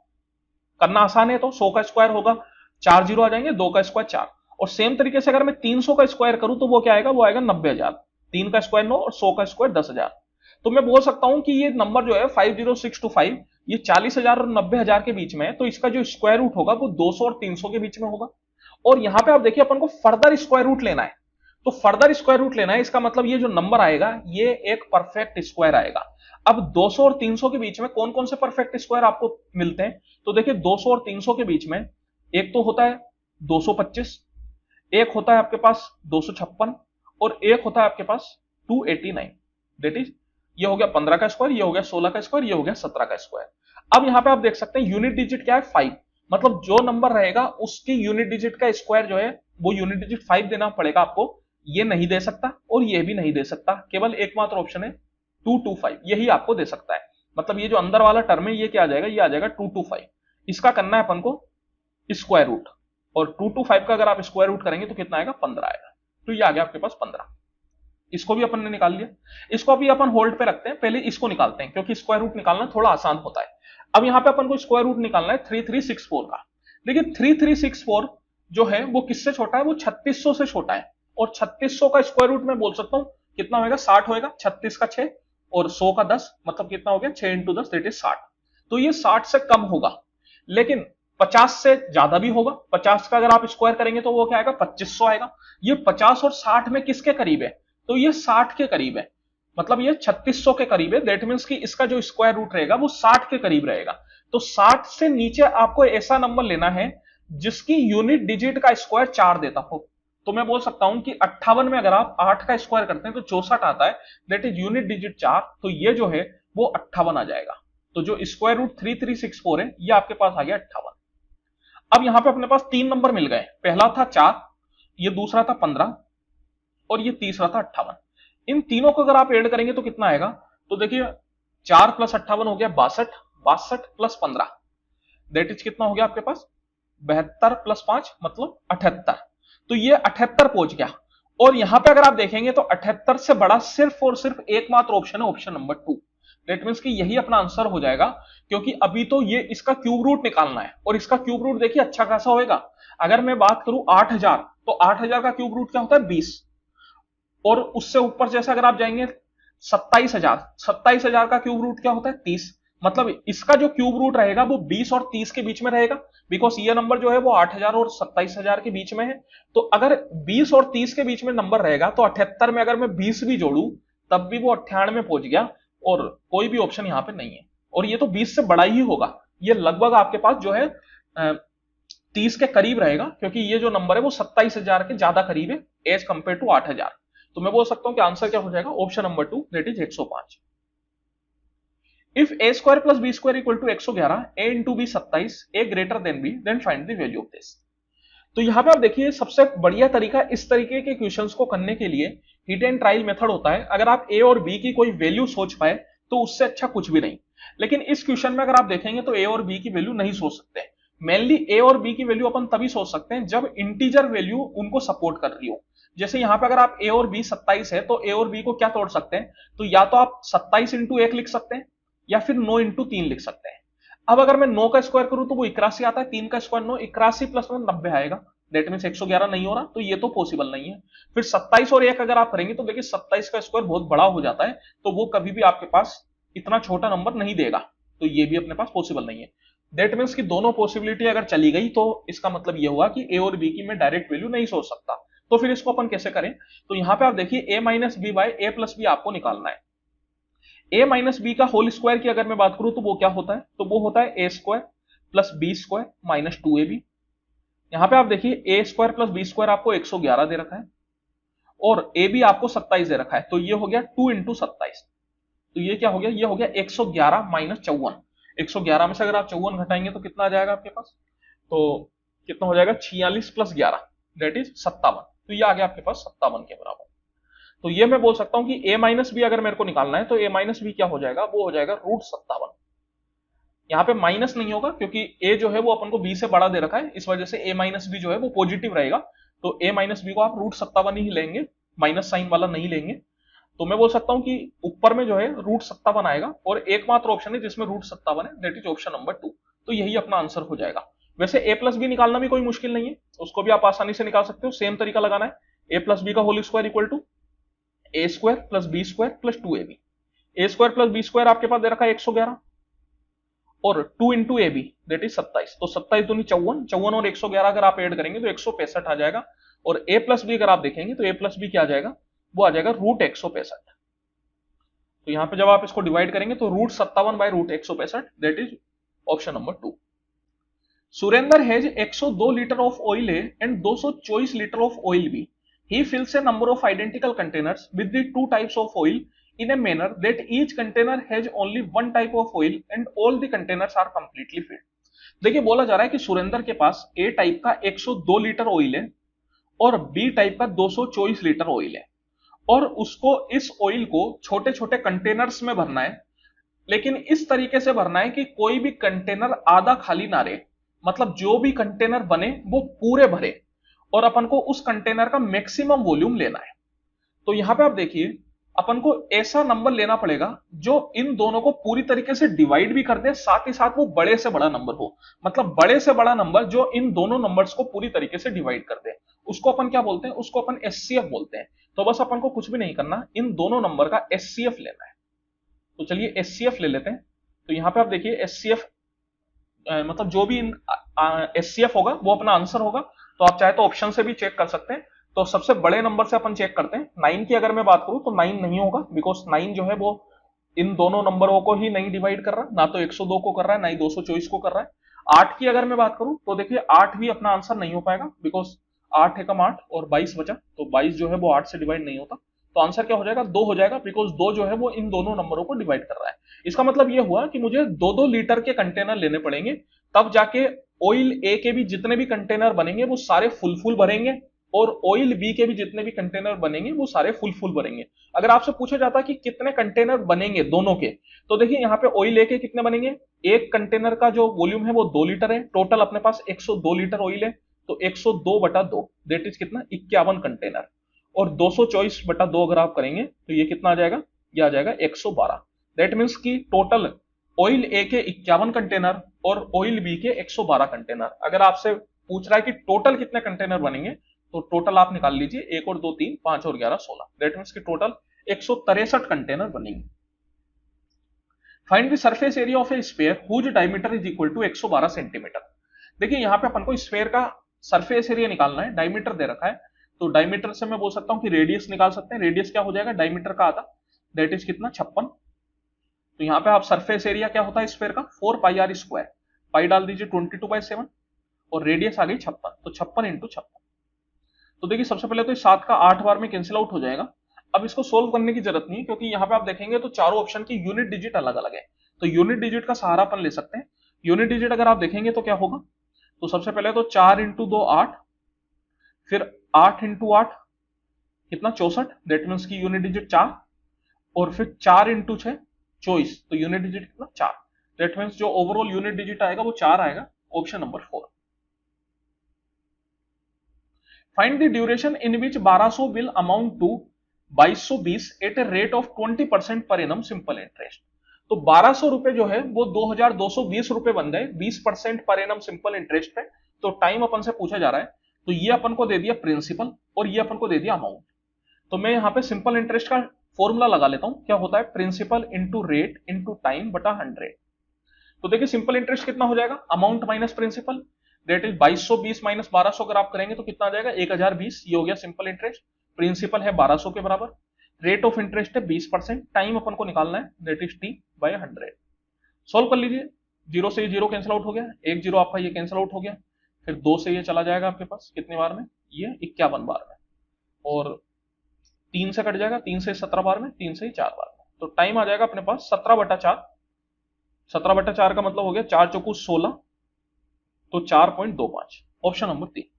करना आसान है, तो 100 का स्क्वायर होगा 4 जीरो आ जाएंगे, 2 का स्क्वायर 4। और सेम तरीके से अगर मैं 300 का स्क्वायर करूं तो वो क्या आएगा, वो आएगा 90,000। 3 का स्क्वायर 9 और 100 का स्क्वायर 10,000। तो मैं बोल सकता हूं कि ये नंबर जो है 50625 ये 40,000 और 90,000 के बीच में है, तो इसका जो स्क्वायर रूट होगा वो 200 और 300 के बीच में होगा। और यहां पे आप देखिए अपन को फर्दर स्क्वायर रूट लेना है, तो फर्दर स्क्वायर रूट लेना है, इसका मतलब ये जो नंबर आएगा ये एक परफेक्ट स्क्वायर आएगा। अब 200 और 300 के बीच में कौन कौन से परफेक्ट स्क्वायर आपको मिलते हैं, तो देखिए 200 और 300 के बीच में एक तो होता है 225, एक होता है आपके पास 256, और एक होता है आपके पास 289। दैट इज ये हो गया 15 का स्क्वायर, ये हो गया 16 का स्क्वायर, ये हो गया 17 का स्क्वायर। अब यहां पे आप देख सकते हैं यूनिट डिजिट क्या है 5, मतलब जो नंबर रहेगा उसकी यूनिट डिजिट का स्क्वायर जो है वो यूनिट डिजिट 5 देना पड़ेगा आपको। ये नहीं दे सकता और ये भी नहीं दे सकता, केवल एकमात्र ऑप्शन है 225, यही आपको दे सकता है। मतलब ये जो अंदर वाला टर्म है ये क्या आ जाएगा, ये आ जाएगा 225। इसका करना है अपन को स्क्वायर रूट, और 225 का अगर आप स्क्वायर रूट करेंगे तो कितना आएगा 15 आएगा। तो ये आ गया आपके पास 15, इसको भी अपन ने निकाल लिया। इसको अभी अपन होल्ड पे रखते हैं, पहले इसको निकालते हैं क्योंकि स्क्वायर रूट निकालना थोड़ा आसान होता है। अब यहां पे अपन को स्क्वायर रूट निकालना है 3364 का। देखिए 3364 जो है वो किससे छोटा है, वो 3600 से छोटा है, और 3600 का स्क्वायर रूट मैं बोल सकता हूं कितना होगा, 60 होगा। 36 का 6 और 100 का 10 मतलब कितना हो गया 6 इंटू 10 दैट इज 60। तो ये 60 से कम होगा, लेकिन 50 से ज्यादा भी होगा। 50 का अगर आप स्क्वायर करेंगे तो वो क्या आएगा, 2500 आएगा। ये 50 और 60 में किसके करीब है, तो ये 60 के करीब है, मतलब ये 3600 के करीब है। दैट मीन्स कि इसका जो स्क्वायर रूट रहेगा वो 60 के करीब रहेगा। तो 60 से नीचे आपको ऐसा नंबर लेना है जिसकी यूनिट डिजिट का स्क्वायर 4 देता हो। तो मैं बोल सकता हूं कि 58 में अगर आप 8 का स्क्वायर करते हैं तो 64 आता है, दैट इज यूनिट डिजिट 4, तो ये जो है वो 58 आ जाएगा। तो जो स्क्वायर रूट 3364 है ये आपके पास आ गया 58। अब यहां पे अपने पास 3 नंबर मिल गए, पहला था 4, ये दूसरा था 15 और ये तीसरा था 58। इन तीनों को अगर आप ऐड करेंगे तो कितना आएगा, तो देखिए 4 प्लस 58 हो गया 62, 62 प्लस 15 दैट इज कितना हो गया आपके पास 72 प्लस 5 मतलब 78। तो ये 78 पहुंच गया। और यहां पे अगर आप देखेंगे तो 78 से बड़ा सिर्फ और सिर्फ एकमात्र ऑप्शन है, ऑप्शन नंबर 2। दैट मीन्स कि यही अपना आंसर हो जाएगा, क्योंकि अभी तो ये इसका क्यूब रूट निकालना है और इसका क्यूब रूट देखिए अच्छा खासा होएगा। अगर मैं बात करूं 8000, तो 8000 का क्यूब रूट क्या होता है 20, और उससे ऊपर जैसे अगर आप जाएंगे 27000, 27000 का क्यूब रूट क्या होता है 30, मतलब इसका जो क्यूब रूट रहेगा वो 20 और 30 के बीच में रहेगा, बिकॉज ये नंबर जो है वो 8000 और 27000 के बीच में है। तो अगर 20 और 30 के बीच में नंबर रहेगा तो 78 में अगर मैं 20 भी जोड़ू तब भी वो 98 में पहुंच गया, और कोई भी ऑप्शन यहां पे नहीं है। और ये तो 20 से बड़ा ही होगा, ये लगभग आपके पास जो है 30 के करीब रहेगा, क्योंकि ये जो नंबर है वो 27000 के ज्यादा करीब है एज कंपेयर टू 8000। तो मैं बोल सकता हूं कि आंसर क्या हो जाएगा, option number 2 that is 105। If a square plus b square equal to 111, a into b 27, a greater than b, then find the value of this. तो यहां पे आप देखिए सबसे बढ़िया तरीका इस तरीके के क्वेश्चंस को करने के लिए हिट एंड ट्रायल मेथड होता है। अगर आप ए और बी की कोई वैल्यू सोच पाए तो उससे अच्छा कुछ भी नहीं। लेकिन इस क्वेश्चन में अगर आप देखेंगे तो ए और बी की वैल्यू नहीं सोच सकते। मेनली ए और बी की वैल्यू अपन तभी सोच सकते हैं जब इंटीजर वैल्यू उनको सपोर्ट कर रही हो। जैसे यहां पे अगर आप ए और बी 27 है तो ए और बी को क्या तोड़ सकते हैं, तो या तो आप 27 इंटू 1 लिख सकते हैं या फिर 9 इंटू 3 लिख सकते हैं। अब अगर मैं 9 का स्क्वायर करूं तो वो 81 आता है, 3 का स्क्वायर 9, 81 प्लस 9 90 आएगा। दैट मीन 111 नहीं हो रहा, तो ये तो पॉसिबल नहीं है। फिर 27 और 1 अगर आप करेंगे तो देखिए 27 का स्क्वायर बहुत बड़ा हो जाता है, तो वो कभी भी आपके पास इतना छोटा नंबर नहीं देगा, तो ये भी अपने पास पॉसिबल नहीं है। दैट मीन्स कि दोनों पॉसिबिलिटी अगर चली गई तो इसका मतलब ये हुआ कि ए और बी की मैं डायरेक्ट वैल्यू नहीं सोच सकता। तो फिर इसको अपन कैसे करें, तो यहां पे आप देखिए ए माइनस बी बाय ए प्लस बी आपको निकालना है। ए माइनस बी का होल स्क्वायर की अगर मैं बात करूं तो वो क्या होता है, तो वो होता है a square plus b square minus 2ab। यहां पे आप देखिए a square plus b square आपको 111 दे रखा है और ए बी आपको 27 दे रखा है, तो ये हो गया 2 इंटू 27। तो ये क्या हो गया, ये हो गया 111 माइनस 54। 111 में से अगर आप 54 घटाएंगे तो कितना आ जाएगा आपके पास, तो कितना हो जाएगा 46 प्लस 11 दैट इज 57। तो ये आ गया आपके पास 57 के बराबर। तो ये मैं बोल सकता हूं कि a माइनस बी अगर मेरे को निकालना है तो a माइनस बी क्या हो जाएगा, वो हो जाएगा √57। यहां पे माइनस नहीं होगा क्योंकि a जो है वो अपन को b से बड़ा दे रखा है, इस वजह से a माइनस बी जो है वो पॉजिटिव रहेगा। तो a माइनस बी को आप √57 ही लेंगे, माइनस साइन वाला नहीं लेंगे। तो मैं बोल सकता हूं कि ऊपर में जो है √57 आएगा और एकमात्र ऑप्शन है जिसमें √57 है, दैट इज ऑप्शन नंबर 2। तो यही अपना आंसर हो जाएगा। वैसे a प्लस बी निकालना भी कोई मुश्किल नहीं है, उसको भी आप आसानी से निकाल सकते हो। सेम तरीका लगाना है, a प्लस बी का whole square equal to a square plus b square plus 2ab। A square plus b square आपके पास दे रखा है 111 और 2 into a b that is 27। तो 27 दूनी 54, 54 और 111 अगर आप ऐड करेंगे तो 165 आ जाएगा। और ए प्लस बी अगर आप देखेंगे तो ए प्लस बी क्या आ जाएगा, वो आ जाएगा √165। तो यहां पे जब आप इसको डिवाइड करेंगे तो √57 by √165 that is option number 2। Surendra has 102 litre of oil A and 224 litre of oil B. He fills a number of identical containers with the two types of oil in a manner that each container has only one type of oil and all the containers are completely filled। देखिए बोला जा रहा है कि सुरेंद्र के पास ए टाइप का 102 लीटर ऑयल है और बी टाइप का 224 लीटर ऑयल है, और उसको इस ऑयल को छोटे छोटे कंटेनर्स में भरना है, लेकिन इस तरीके से भरना है कि कोई भी कंटेनर आधा खाली ना रहे, मतलब जो भी कंटेनर बने वो पूरे भरे, और अपन को उस कंटेनर का मैक्सिमम वॉल्यूम लेना है। तो यहां पे आप देखिए अपन को ऐसा नंबर लेना पड़ेगा जो इन दोनों को पूरी तरीके से डिवाइड भी कर दे, साथ ही साथ वो बड़े से बड़ा नंबर हो, मतलब बड़े से बड़ा नंबर जो इन दोनों नंबर्स को पूरी तरीके से डिवाइड कर दे, उसको अपन क्या बोलते हैं, उसको अपन एचसीएफ बोलते हैं। तो बस अपन को कुछ भी नहीं करना, इन दोनों नंबर का एचसीएफ लेना है। तो चलिए एचसीएफ ले लेते हैं। तो यहां पे आप देखिए एचसीएफ मतलब जो भी एचसीएफ होगा वो अपना आंसर होगा। तो आप चाहे तो ऑप्शन से भी चेक कर सकते हैं। तो सबसे बड़े नंबर से अपन चेक करते हैं। 9 की अगर मैं बात करूं तो 9 नहीं होगा, बिकॉज 9 जो है वो इन दोनों नंबरों को ही नहीं डिवाइड कर रहा, ना तो 102 को कर रहा है ना ही 224 को कर रहा है। 8 की अगर मैं बात करूं तो देखिए 8 भी अपना आंसर नहीं हो पाएगा, बिकॉज 8 एकम 8 और 22 बचा, तो 22 जो है वो 8 से डिवाइड नहीं होता। तो आंसर क्या हो जाएगा, 2 हो जाएगा, बिकॉज 2 जो है वो इन दोनों नंबरों को डिवाइड कर रहा है। इसका मतलब ये हुआ कि मुझे 2-2 लीटर के कंटेनर लेने पड़ेंगे, तब जाके ऑयल ए के भी जितने भी कंटेनर बनेंगे वो सारे फुल भरेंगे, और ऑयल बी के भी जितने भी कंटेनर बनेंगे वो सारे फुल भरेंगे। अगर आपसे पूछा जाता कि कितने कंटेनर बनेंगे दोनों के, तो देखिए यहाँ पे ऑयल ए के कितने बनेंगे, एक कंटेनर का जो वॉल्यूम है वो 2 लीटर है, टोटल अपने पास 102 लीटर ऑयल है, तो 102/2 दैट इज कितना, 51 कंटेनर, और 224/2 अगर आप करेंगे तो ये कितना आ जाएगा, ये आ जाएगा 112। दैट मीन्स कि टोटल ऑयल ए के 51 कंटेनर और ऑयल बी के 112 कंटेनर। अगर आपसे पूछ रहा है कि टोटल कितने कंटेनर बनेंगे, तो टोटल आप निकाल लीजिए, 1 और 2 3, 5 और 11 16, दैट मीन्स कि टोटल 163 कंटेनर बनेंगे। Find the surface area of a sphere whose diameter is equal to 112 centimetre. देखिए यहाँ पे अपन को स्फीयर का सरफेस एरिया निकालना है, डायमीटर दे रखा है, तो डायमीटर से मैं बोल सकता हूं कि रेडियस निकाल सकते हैं। रेडियस क्या हो जाएगा डायमीटर का आधा, दैट इज कितना 56। तो यहाँ पे आप सरफेस एरिया क्या होता है स्फीयर का, 4πr², पाई डाल दीजिए 22/7, और रेडियस आ गई 56, तो 56 इंटू 56। तो देखिए सबसे पहले तो इस 7 का 8 बार में कैंसिल आउट हो जाएगा। अब इसको सोल्व करने की जरूरत नहीं है, क्योंकि यहाँ पे आप देखेंगे तो चारों ऑप्शन की यूनिट डिजिट अलग अलग है, तो यूनिट डिजिट का सहारा अपन ले सकते हैं। यूनिट डिजिट अगर आप देखेंगे तो क्या होगा, तो सबसे पहले तो 4 इंटू 2 8, फिर 8 इंटू 8 कितना 64, दैट मीन्स की यूनिट डिजिट 4, और फिर 4 इंटू 6 24, तो यूनिट डिजिट कितना 4, दैट मीन्स जो ओवरऑल यूनिट डिजिट आएगा वो 4 आएगा, option number 4। Find the duration in which 1200 will amount to 2220 at a rate of 20% per annum simple interest. तो 1200 रुपए जो है वो 2220 रुपए बन गए 20% पर एनम सिंपल इंटरेस्ट पे। तो टाइम अपन से पूछा जा रहा है, तो ये अपन को दे दिया प्रिंसिपल और ये अपन को दे दिया अमाउंट। तो मैं यहाँ पे सिंपल इंटरेस्ट का फॉर्मूला लगा लेता हूं, क्या होता है, principal into rate into time बटा 100। तो देखिए सिंपल इंटरेस्ट कितना हो जाएगा, amount minus principal, that is 2220 minus 1200 अगर आप करेंगे तो कितना आ जाएगा 1020, ये हो गया सिंपल इंटरेस्ट। प्रिंसिपल है 1200 के बराबर, रेट ऑफ इंटरेस्ट है 20%, टाइम अपन को निकालना है दैट इज t/100। सोल्व कर लीजिए, 0 से 0 कैंसिल आउट हो गया, 1 0 आपका ये कैंसिल आउट हो गया, फिर 2 से ये चला जाएगा आपके पास कितने बार में, ये 51 बार में, और 3 से कट जाएगा, 3 से 17 बार में, 3 से 4 बार में। तो टाइम आ जाएगा अपने पास 17/4। 17/4 का मतलब हो गया 4 चौकू 16, तो 4.25, option number 3।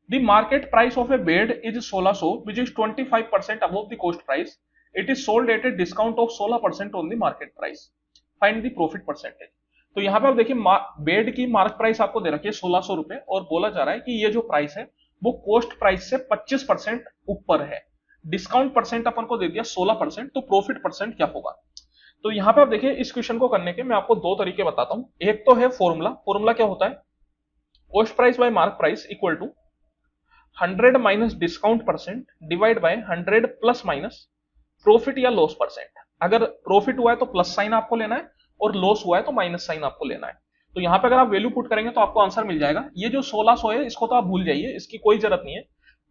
The market price of a bed is 1600, which is 25% above the cost price. It is sold at a discount of 16% on the market price. Find the profit percentage. तो यहाँ पे आप देखिए बेड की मार्क प्राइस आपको दे रखी है 1600 रुपए, और बोला जा रहा है कि ये जो प्राइस है वो कोस्ट प्राइस से 25% ऊपर है। डिस्काउंट परसेंट अपन को दे दिया 16%, तो प्रॉफिट परसेंट क्या होगा। तो यहाँ पे आप देखिए इस क्वेश्चन को करने के मैं आपको दो तरीके बताता हूं। एक तो है फॉर्मूला क्या होता है, cost price by mark price equal to 100 minus discount percent divide by 100 plus minus profit या लॉस परसेंट। अगर प्रॉफिट हुआ है तो प्लस साइन आपको लेना है, और लॉस हुआ है तो माइनस साइन आपको लेना है। तो यहां पे अगर आप वैल्यू पुट करेंगे तो आपको आंसर मिल जाएगा। ये जो 1600 है इसको तो आप भूल जाइए, इसकी कोई जरूरत नहीं है।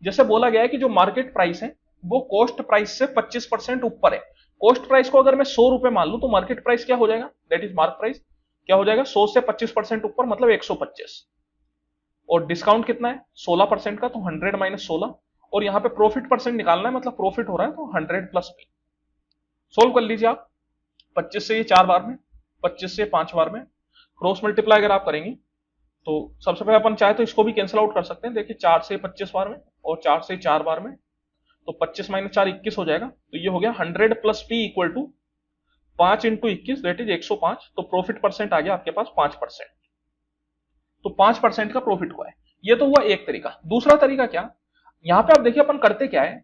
जैसे बोला गया है कि जो मार्केट प्राइस है वो कोस्ट प्राइस से 25% ऊपर है। कोस्ट प्राइस को अगर मैं 100 रुपए मान लूं तो मार्केट प्राइस क्या हो जाएगा, दैट इज मार्क प्राइस क्या हो जाएगा, 100 से 25% ऊपर मतलब 125, और डिस्काउंट कितना है 16% का, तो 100 माइनस 16, और यहाँ पे प्रॉफिट परसेंट निकालना है, मतलब प्रॉफिट हो रहा है तो 100 प्लस p। सोल्व कर लीजिए आप, 25 से ये 4 बार में, 25 से 5 बार में, क्रॉस मल्टीप्लाई अगर आप करेंगे तो सबसे पहले अपन चाहे तो इसको भी कैंसिल आउट कर सकते हैं। देखिए 4 से 25 बार में और 4 से 4 बार में, तो 25 माइनस 4 21 हो जाएगा। तो ये हो गया 100 plus p equal to 5 into 21 that is 105। तो प्रॉफिट परसेंट आ गया आपके पास 5%, तो 5% का प्रॉफिट हुआ है। ये तो हुआ एक तरीका। दूसरा तरीका क्या, यहां पे आप देखिए अपन करते क्या है,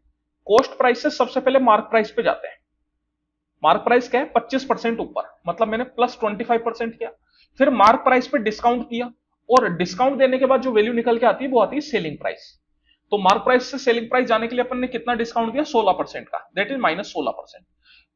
कोस्ट प्राइस से सबसे पहले मार्क प्राइस पे जाते हैं। मार्क प्राइस क्या है 25% ऊपर, मतलब मैंने प्लस 25% किया, फिर मार्क प्राइस पे डिस्काउंट दिया, और डिस्काउंट देने के बाद जो वैल्यू निकल के आती है वो आती है सेलिंग प्राइस। तो मार्क प्राइस से सेलिंग प्राइस जाने के लिए अपन ने कितना डिस्काउंट दिया 16% का, दैट इज माइनस 16%।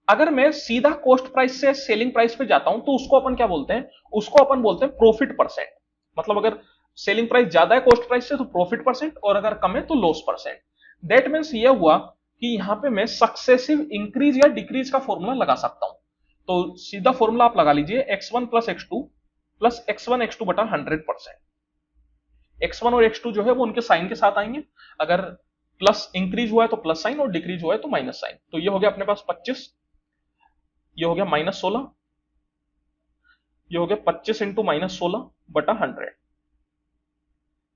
अगर मैं सीधा कॉस्ट प्राइस से सेलिंग प्राइस पे जाता हूं तो उसको अपन क्या बोलते हैं, उसको अपन बोलते हैं प्रॉफिट परसेंट। मतलब अगर सेलिंग प्राइस ज्यादा है कॉस्ट प्राइस से तो प्रॉफिट परसेंट, और अगर कम है तो लॉस परसेंट। दैट मीन्स ये हुआ कि यहां पे मैं सक्सेसिव इंक्रीज या डिक्रीज का फॉर्मूला लगा सकता हूं। तो सीधा फॉर्मूला आप लगा लीजिए, x1 plus x two plus x1 x2 बटा 100%। x1 और x2 जो है वो उनके साइन के साथ आएंगे, अगर प्लस इंक्रीज हुआ है तो प्लस साइन और डिक्रीज हुआ है तो माइनस साइन। तो ये हो गया अपने पास 25, ये हो गया -16, ये हो गया 25 इंटू -16 बटा 100।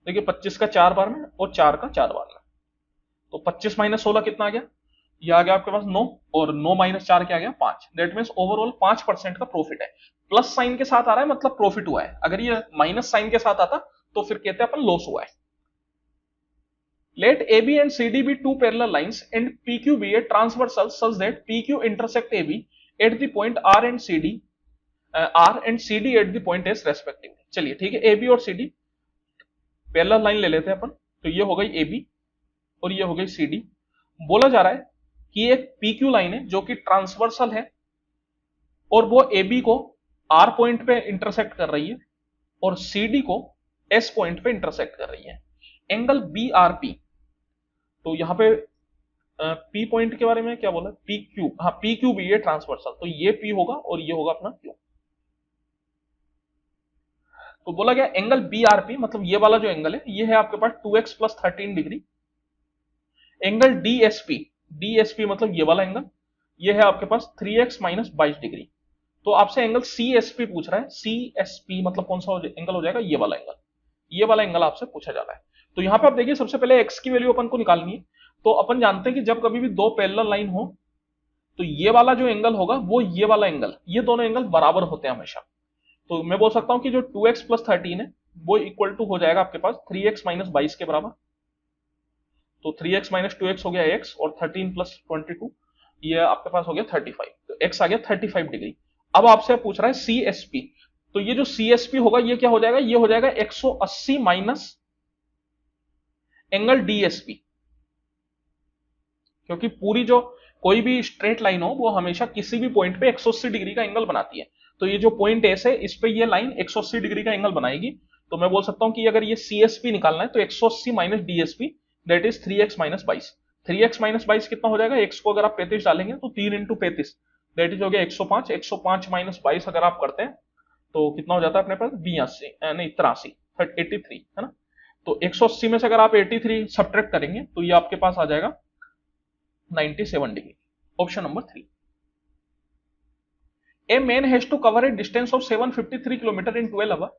देखिए 25 का 4 बार में और 4 का 4 बार में, तो 25 माइनस 16 कितना आ गया, ये आ गया आपके पास 9, और 9 माइनस 4 क्या आ गया 5। दैट मीन्स ओवरऑल 5% का प्रॉफिट है। प्लस साइन के साथ आ रहा है मतलब प्रॉफिट हुआ है, अगर ये माइनस साइन के साथ आता तो फिर कहते हैं अपन लॉस हुआ है। Let AB and CD be two parallel lines and PQ be a transversal such that PQ intersect AB at the point R and CD at the point S respectively। चलिए ठीक है, AB और CD पैरेलल लाइन ले लेते हैं अपन। तो ये हो गई AB और ये हो गई CD। बोला जा रहा है कि एक PQ लाइन है जो कि ट्रांसवर्सल है और वो AB को R पॉइंट पे इंटरसेक्ट कर रही है और CD को S पॉइंट पे इंटरसेक्ट कर रही है। एंगल BRP, तो यहां पे P पॉइंट के बारे में क्या बोला, PQ, हाँ PQ भी है ट्रांसवर्सल, तो ये P होगा और ये होगा अपना Q। तो बोला गया एंगल BRP मतलब ये वाला जो एंगल है ये है आपके पास 2x plus 13 degree. Angle DSP मतलब ये वाला एंगल, ये है आपके पास 3x माइनस 22 डिग्री। तो आपसे एंगल CSP पूछ रहा है, CSP मतलब कौन सा एंगल हो जाएगा, ये वाला एंगल, ये वाला एंगल आपसे पूछा जा रहा है। तो यहां पे आप देखिए सबसे पहले x की वैल्यू अपन को निकालनी है। तो अपन जानते हैं कि जब कभी भी दो पैरेलल लाइन हो तो ये वाला जो एंगल होगा वो ये वाला एंगल, ये दोनों एंगल बराबर होते हैं हमेशा। तो मैं बोल सकता हूं कि जो 2x प्लस 13 है वो इक्वल टू हो जाएगा आपके पास 3x माइनस 22 के बराबर। तो 3x माइनस 2x हो गया x और 13 प्लस 22 ये आपके पास हो गया 35। तो x आ गया 35 डिग्री। अब आपसे पूछ रहा है CSP, तो ये जो CSP होगा ये क्या हो जाएगा, ये हो जाएगा 180 माइनस एंगल DSP, क्योंकि पूरी जो कोई भी स्ट्रेट लाइन हो वो हमेशा किसी भी पॉइंट पे 180 डिग्री का एंगल बनाती है। तो ये जो पॉइंट एस है इस पे ये लाइन 180 डिग्री का एंगल बनाएगी। तो मैं बोल सकता हूं कि अगर ये CSP निकालना है तो 180 minus DSP that is 3x minus 22। 3x minus 22 कितना हो जाएगा, x को अगर आप 35 डालेंगे तो 3 इंटू 35 दैट इज हो गया 105। 105 माइनस 22 अगर आप करते हैं तो कितना हो जाता है अपने पास 82, नहीं 83, 83 है ना। तो 180 में से अगर आप 83 सब्ट्रैक्ट करेंगे तो ये आपके पास आ जाएगा 97 degree. Option number 3। A man has to cover a distance of 753 km in 12 hours.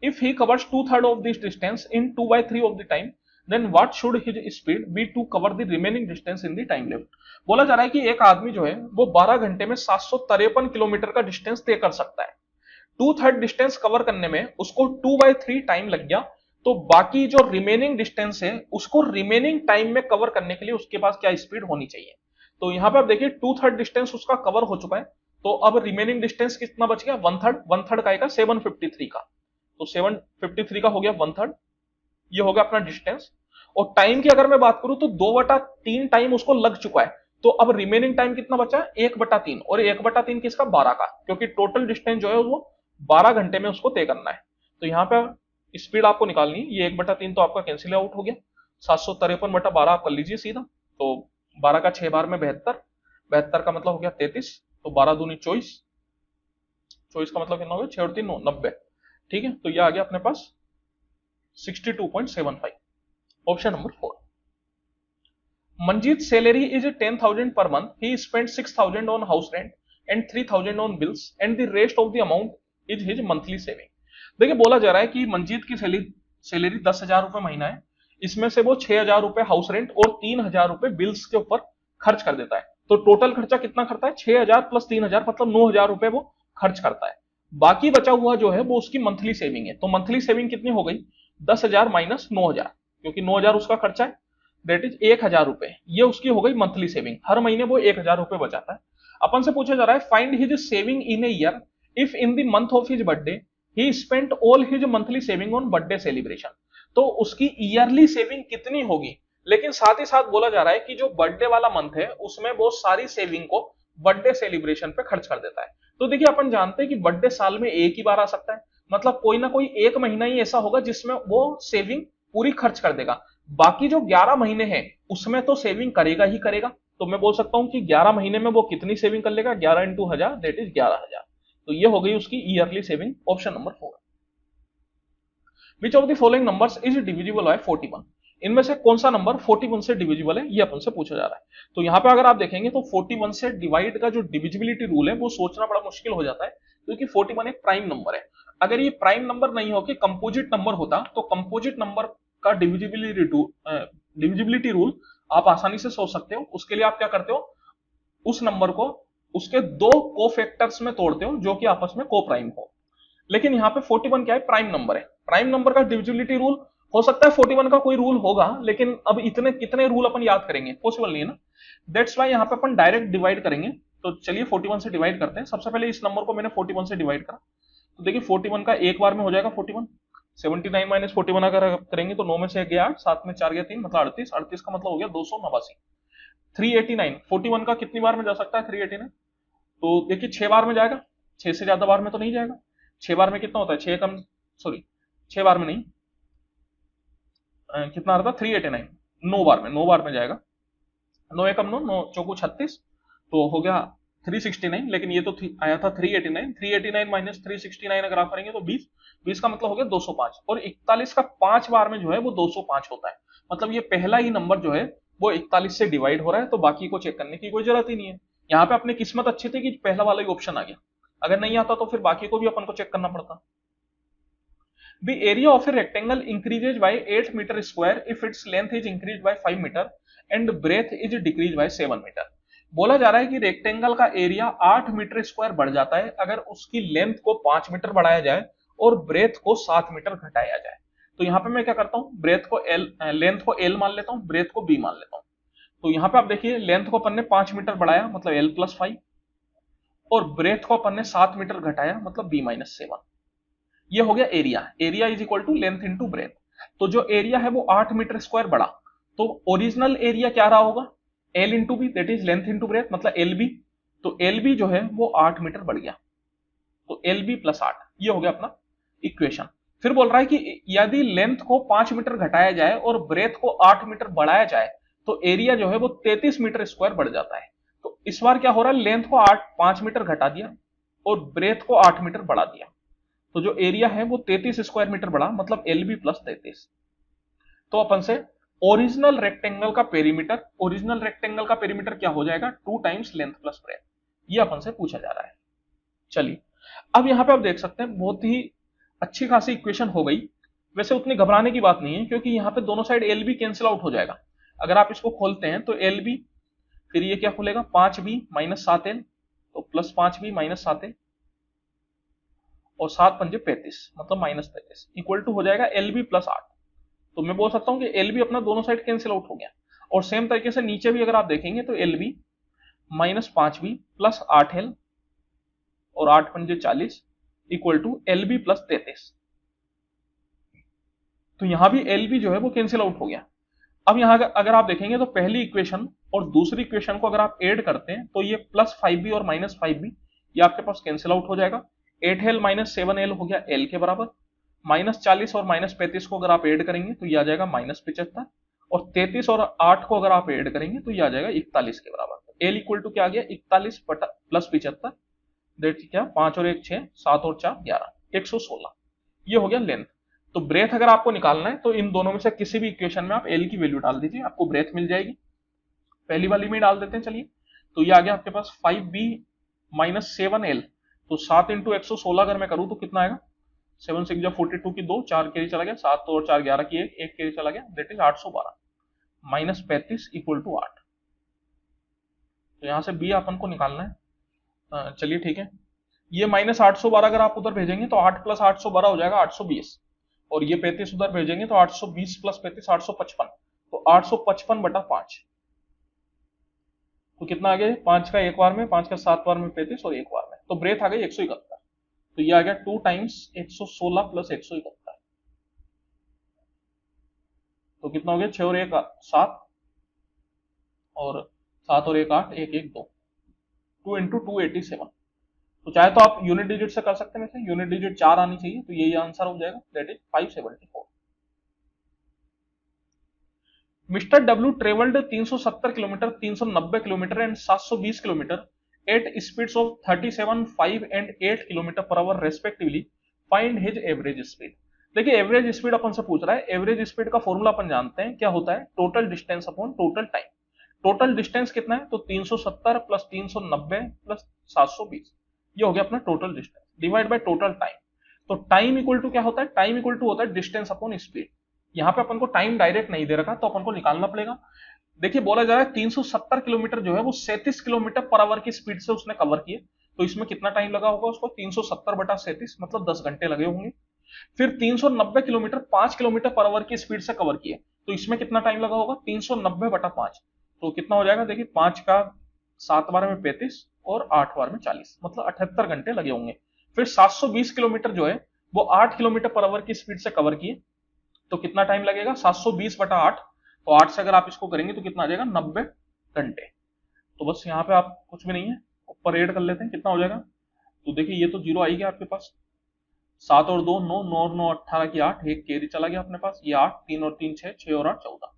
If he covers 2/3 of this distance in 2/3 of the time, then what should his speed be to cover the remaining distance in the time left? बोला जा रहा है कि एक आदमी जो है वो 12 घंटे में 753 किलोमीटर का डिस्टेंस तय कर सकता है। 2/3 डिस्टेंस कवर करने में उसको 2/3 टाइम लग गया, तो बाकी जो रिमेनिंग डिस्टेंस है उसको रिमेनिंग टाइम में कवर करने के लिए उसके पास क्या स्पीड होनी चाहिए। तो यहां पे आप देखिए 2/3 डिस्टेंस उसका कवर हो चुका है, तो अब रिमेनिंग डिस्टेंस कितना बच गया, 1/3 का आएगा 753 का। तो 753 का हो गया 1/3, ये हो गया अपना डिस्टेंस। और टाइम की अगर मैं बात करूं तो 2/3 टाइम उसको लग चुका है, तो अब रिमेनिंग टाइम कितना बचा है 1/3, और 1/3 किसका 12 का, क्योंकि टोटल डिस्टेंस जो है वो 12 घंटे में उसको तय करना है। तो यहाँ पे स्पीड आपको निकालनी है, ये 1/3 तो आपका कैंसिल आउट हो गया, 753/12 आप कर लीजिए सीधा। तो 12 का 6 बार में 72, 72 का मतलब हो गया 33, तो 12 दूनी 24, 24 का मतलब कितना हो गया 6 और 3 9, 90। ठीक है, तो ये आ गया अपने पास 62.75। Option number 4। Manjeet's salary is 10,000 per month. He spent 6,000 on house rent and 3,000 on bills, and the rest of the amount is his monthly saving. देखिए बोला जा रहा है कि मंजीत की सैलरी 10,000 रुपए महीना है, इसमें से वो 6,000 रुपए हाउस रेंट और 3,000 रुपए बिल्स के ऊपर खर्च कर देता है। तो टोटल खर्चा कितना करता है 6,000 प्लस 3,000 मतलब 9,000 रुपए वो खर्च करता है। बाकी बचा हुआ जो है वो उसकी मंथली सेविंग है। तो मंथली सेविंग कितनी हो गई 10,000 माइनस 9,000, क्योंकि 9,000 उसका खर्चा है, दैट इज 1,000 रुपए, ये उसकी हो गई मंथली सेविंग। हर महीने वो 1,000 रुपए बचाता है। अपन से पूछा जा रहा है find his saving in a year if in the month of his birthday he spent all his monthly saving on birthday celebration. तो उसकी ईयरली सेविंग कितनी होगी, लेकिन साथ ही साथ बोला जा रहा है कि जो बर्थडे वाला मंथ है उसमें वो सारी सेविंग को बर्थडे सेलिब्रेशन पे खर्च कर देता है। तो देखिए अपन जानते हैं कि बर्थडे साल में एक ही बार आ सकता है, मतलब कोई ना कोई एक महीना ही ऐसा होगा जिसमें वो सेविंग पूरी खर्च कर देगा। बाकी जो 11 महीने हैं उसमें तो सेविंग करेगा ही करेगा। तो मैं बोल सकता हूं कि 11 महीने में वो कितनी सेविंग कर लेगा, 11 इंटू 1000 दैट इज 11,000। तो ये हो गई उसकी yearly saving, option number 4। Which of the following numbers is divisible by 41? इनमें से कौन सा नंबर 41 से डिविजिबल है, ये अपन से पूछा जा रहा है। तो यहाँ पे अगर आप देखेंगे तो 41 से डिवाइड का जो डिविजिबिलिटी रूल है वो सोचना बड़ा मुश्किल हो जाता है, क्योंकि 41 एक प्राइम नंबर है। अगर ये प्राइम नंबर नहीं हो कि कंपोजिट नंबर होता तो कंपोजिट नंबर का डिविजिबिलिटी रूल आप आसानी से सोच सकते हो। उसके लिए आप क्या करते हो, उस नंबर को उसके दो कोफैक्टर्स में तोड़ते हो जो कि आपस में को प्राइम हो। लेकिन यहाँ पे 41 क्या है, प्राइम नंबर है। प्राइम नंबर का डिविजिबिलिटी रूल हो सकता है 41 का कोई रूल होगा, लेकिन अब इतने कितने रूल अपन याद करेंगे, पॉसिबल नहीं है ना। दैट्स वाई यहाँ पे अपन डायरेक्ट डिवाइड करेंगे। तो चलिए 41 से डिवाइड करते हैं। सबसे पहले इस नंबर को मैंने 41 से डिवाइड करा, तो देखिए 41 का एक बार में हो जाएगा 41। 79 माइनस 41 अगर करेंगे तो 9 में से 1 गया 8, 7 में 4 गया 3, मतलब 38। 38 का मतलब हो गया 289। 389 41 का कितनी बार में जा सकता है 389? तो देखिए 6 बार में जाएगा, 6 से ज्यादा बार में तो नहीं जाएगा। 6 बार में कितना होता है, 6 कम सॉरी 6 बार में नहीं, कितना आ रहा था 389, 9 बार में, 9 बार में जाएगा। 9 एकम 9, 9 चौको 36, तो हो गया 369। लेकिन ये तो आया था 389। 389 माइनस 369 अगर आप करेंगे तो 20, 20 का मतलब हो गया 205। और 41 का 5 बार में जो है वो 205 होता है। मतलब ये पहला ही नंबर जो है वो 41 से डिवाइड हो रहा है, तो बाकी को चेक करने की कोई जरूरत ही नहीं है। यहाँ पे अपनी किस्मत अच्छी थी कि पहला वाला ही ऑप्शन आ गया, अगर नहीं आता तो फिर बाकी को भी अपन को चेक करना पड़ता। The area of a rectangle increases by 8 meter square if its length is increased by 5 meter and breadth is decreased by 7 meter। बोला जा रहा है कि रेक्टेंगल का एरिया 8 मीटर स्क्वायर बढ़ जाता है अगर उसकी लेंथ को 5 मीटर बढ़ाया जाए और ब्रेथ को 7 मीटर घटाया जाए। तो यहाँ पे मैं क्या करता हूँ, ब्रेथ को एल, लेंथ को एल मान लेता हूँ, ब्रेथ को बी मान लेता हूँ। तो यहाँ पे आप देखिए लेंथ को अपन ने 5 मीटर बढ़ाया मतलब एल प्लस 5, और ब्रेथ को अपन ने 7 मीटर घटाया मतलब बी माइनस 7। ये हो गया area. Area is equal to length into breadth. तो जो एरिया है वो 8 मीटर स्क्वायर बढ़ा, तो ओरिजिनल एरिया क्या रहा होगा, l into b that is length into breadth, मतलब एल बी। तो एल बी जो है वो 8 मीटर बढ़ गया, तो एल बी प्लस 8, ये हो गया अपना इक्वेशन। फिर बोल रहा है कि यदि लेंथ को 5 मीटर घटाया जाए और ब्रेथ को 8 मीटर बढ़ाया जाए तो एरिया जो है वो 33 मीटर स्क्वायर बढ़ जाता है। तो इस बार क्या हो रहा है, लेंथ को 5 मीटर घटा दिया और ब्रेथ को 8 मीटर बढ़ा दिया, तो जो एरिया है वो 33 स्क्वायर मीटर बढ़ा, मतलब एल बी प्लस 33। तो अपन से ओरिजिनल रेक्टेंगल का पेरीमीटर, ओरिजिनल रेक्टेंगल का पेरीमीटर क्या हो जाएगा, 2 टाइम्स लेंथ प्लस ब्रेथ। ये अपन से पूछा जा रहा है। चलिए अब यहां पे आप देख सकते हैं बहुत ही अच्छी खासी इक्वेशन हो गई। वैसे उतनी घबराने की बात नहीं है, क्योंकि यहाँ पे दोनों side l b cancel out हो जाएगा। अगर आप इसको खोलते हैं तो एल बी, फिर ये क्या खुलेगा 5b माइनस 7l, तो प्लस 5b माइनस 7l, और 7 पंजे 35 मतलब माइनस 35 इक्वल टू हो जाएगा एल बी प्लस 8। तो मैं बोल सकता हूं कि एल बी अपना दोनों साइड कैंसिल आउट हो गया। और सेम तरीके से नीचे भी अगर आप देखेंगे तो l B minus 5b plus 8l और 8 पंजे 40 equal to l b plus 33। तो यहां भी एल बी जो है वो कैंसिल आउट हो गया। अब यहां अगर आप देखेंगे तो पहली इक्वेशन और दूसरी इक्वेशन को अगर आप ऐड करते हैं तो ये प्लस 5b और माइनस 5b ये आपके पास कैंसिल आउट हो जाएगा। 8l माइनस 7l हो गया l के बराबर, माइनस 40 और माइनस 35 को अगर आप ऐड करेंगे तो ये आ जाएगा माइनस 75, और 33 और 8 को अगर आप ऐड करेंगे तो ये आ जाएगा 41 के बराबर। एल इक्वल टू क्या आ गया 41 बटा प्लस 75, दैट क्या 5 और 1 6, 7 और 4 11, 116। ये हो गया लेंथ। तो ब्रेथ अगर आपको निकालना है तो इन दोनों में से किसी भी इक्वेशन में आप एल की वैल्यू डाल दीजिए, आपको ब्रेथ मिल जाएगी। पहली वाली में डाल देते हैं चलिए। तो ये आ गया आपके पास 5b माइनस 7l, तो 7 इंटू 116 अगर मैं करूं तो कितना आएगा, 7 6 जा 42 की 2, 4 कैरी चला गया, 7 और 4 11 की 1 कैरी चला गया, that is 812 minus 35 equal to 8। तो यहां से b अपन को निकालना है। चलिए ठीक है, ये माइनस 812 अगर आप उधर भेजेंगे तो 8 प्लस 812 हो जाएगा 820, और ये 35 उधर भेजेंगे तो 820 प्लस 35 855, तो 855 बटा 5। तो कितना आ गया, 5 का एक बार में, 5 का 7 बार में 35 और एक बार में, तो ब्रेथ आ गई 171। तो ये आ गया 2 टाइम्स 116 प्लस 171, तो कितना हो गया 6 और 1 7, और 7 और 1 8, 1 1 2, 2 इंटू 287। तो चाहे तो आप यूनिट डिजिट से कर सकते हैं, वैसे यूनिट डिजिट 4 आनी चाहिए, तो यही आंसर हो जाएगा, that is 574। Mister W travelled 370 kilometre, 390 kilometre and 720 kilometre at speeds of 37, 5 and 8 kilometre per hour respectively, find his average speed. देखिए एवरेज स्पीड अपन से पूछ रहा है, एवरेज स्पीड का फॉर्मूला अपन जानते हैं क्या होता है, total distance upon total time. Total distance कितना है, तो 370 प्लस 390 प्लस 720, ये हो गया अपना total distance, divide by total time. तो टाइम इक्वल टू क्या होता है, टाइम इक्वल टू होता है डिस्टेंस अपॉन स्पीड। यहां पे अपन को टाइम डायरेक्ट नहीं दे रखा, तो अपन को निकालना पड़ेगा। देखिए बोला जा रहा है 370 किलोमीटर जो है वो 37 किलोमीटर पर आवर की स्पीड से उसने कवर किए, तो इसमें कितना टाइम लगा होगा उसको, 370 बटा 37 मतलब 10 घंटे लगे होंगे। फिर 390 किलोमीटर 5 किलोमीटर पर आवर की स्पीड से कवर किए, तो इसमें कितना टाइम लगा होगा, 390 बटा 5, तो कितना हो जाएगा, देखिए 5 का 7 बार में 35 और 8 बार में 40, मतलब 78 घंटे लगे होंगे। फिर 720 किलोमीटर जो है वो 8 किलोमीटर पर आवर की स्पीड से कवर किए, तो कितना टाइम लगेगा, 720 बटा 8, तो 8 से अगर आप इसको करेंगे तो कितना आ जाएगा, 90 घंटे। तो बस यहाँ पे आप कुछ भी नहीं है, ऊपर ऐड कर लेते हैं, कितना हो जाएगा, तो देखिए ये तो जीरो आई गया आपके पास, 7 और 2 9, 9 और 9 18 की 8, एक कैरी चला गया अपने पास, ये 8, 3 और 3 6, 6 और 8 14,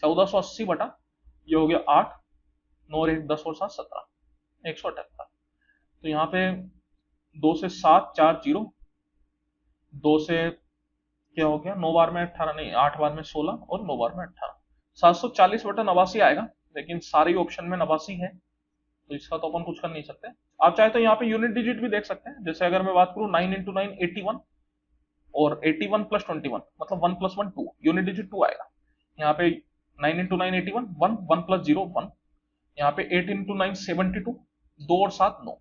1480 बटा ये हो गया 8, 9 और 1 10 और 7 17, 178। तो यहाँ पे 2 से 7 4 0, 2 से क्या हो गया, 9 बार में 18 नहीं, 8 बार में 16 और 9 बार में 18, 740 बटा 89 आएगा, लेकिन सारे ऑप्शन में 89 है, तो इसका तो अपन कुछ कर नहीं सकते। आप चाहे तो यहाँ पे यूनिट डिजिट भी देख सकते हैं, जैसे अगर मैं बात करूँ 9 इंटू 9 81 और 81 प्लस 21 मतलब 1 प्लस 1 2, यूनिट डिजिट 2 आएगा। यहाँ पे 9 इंटू 9 81 1, 1 प्लस 0 1, यहाँ पे 8 इंटू 9 72, 2 और 7 9,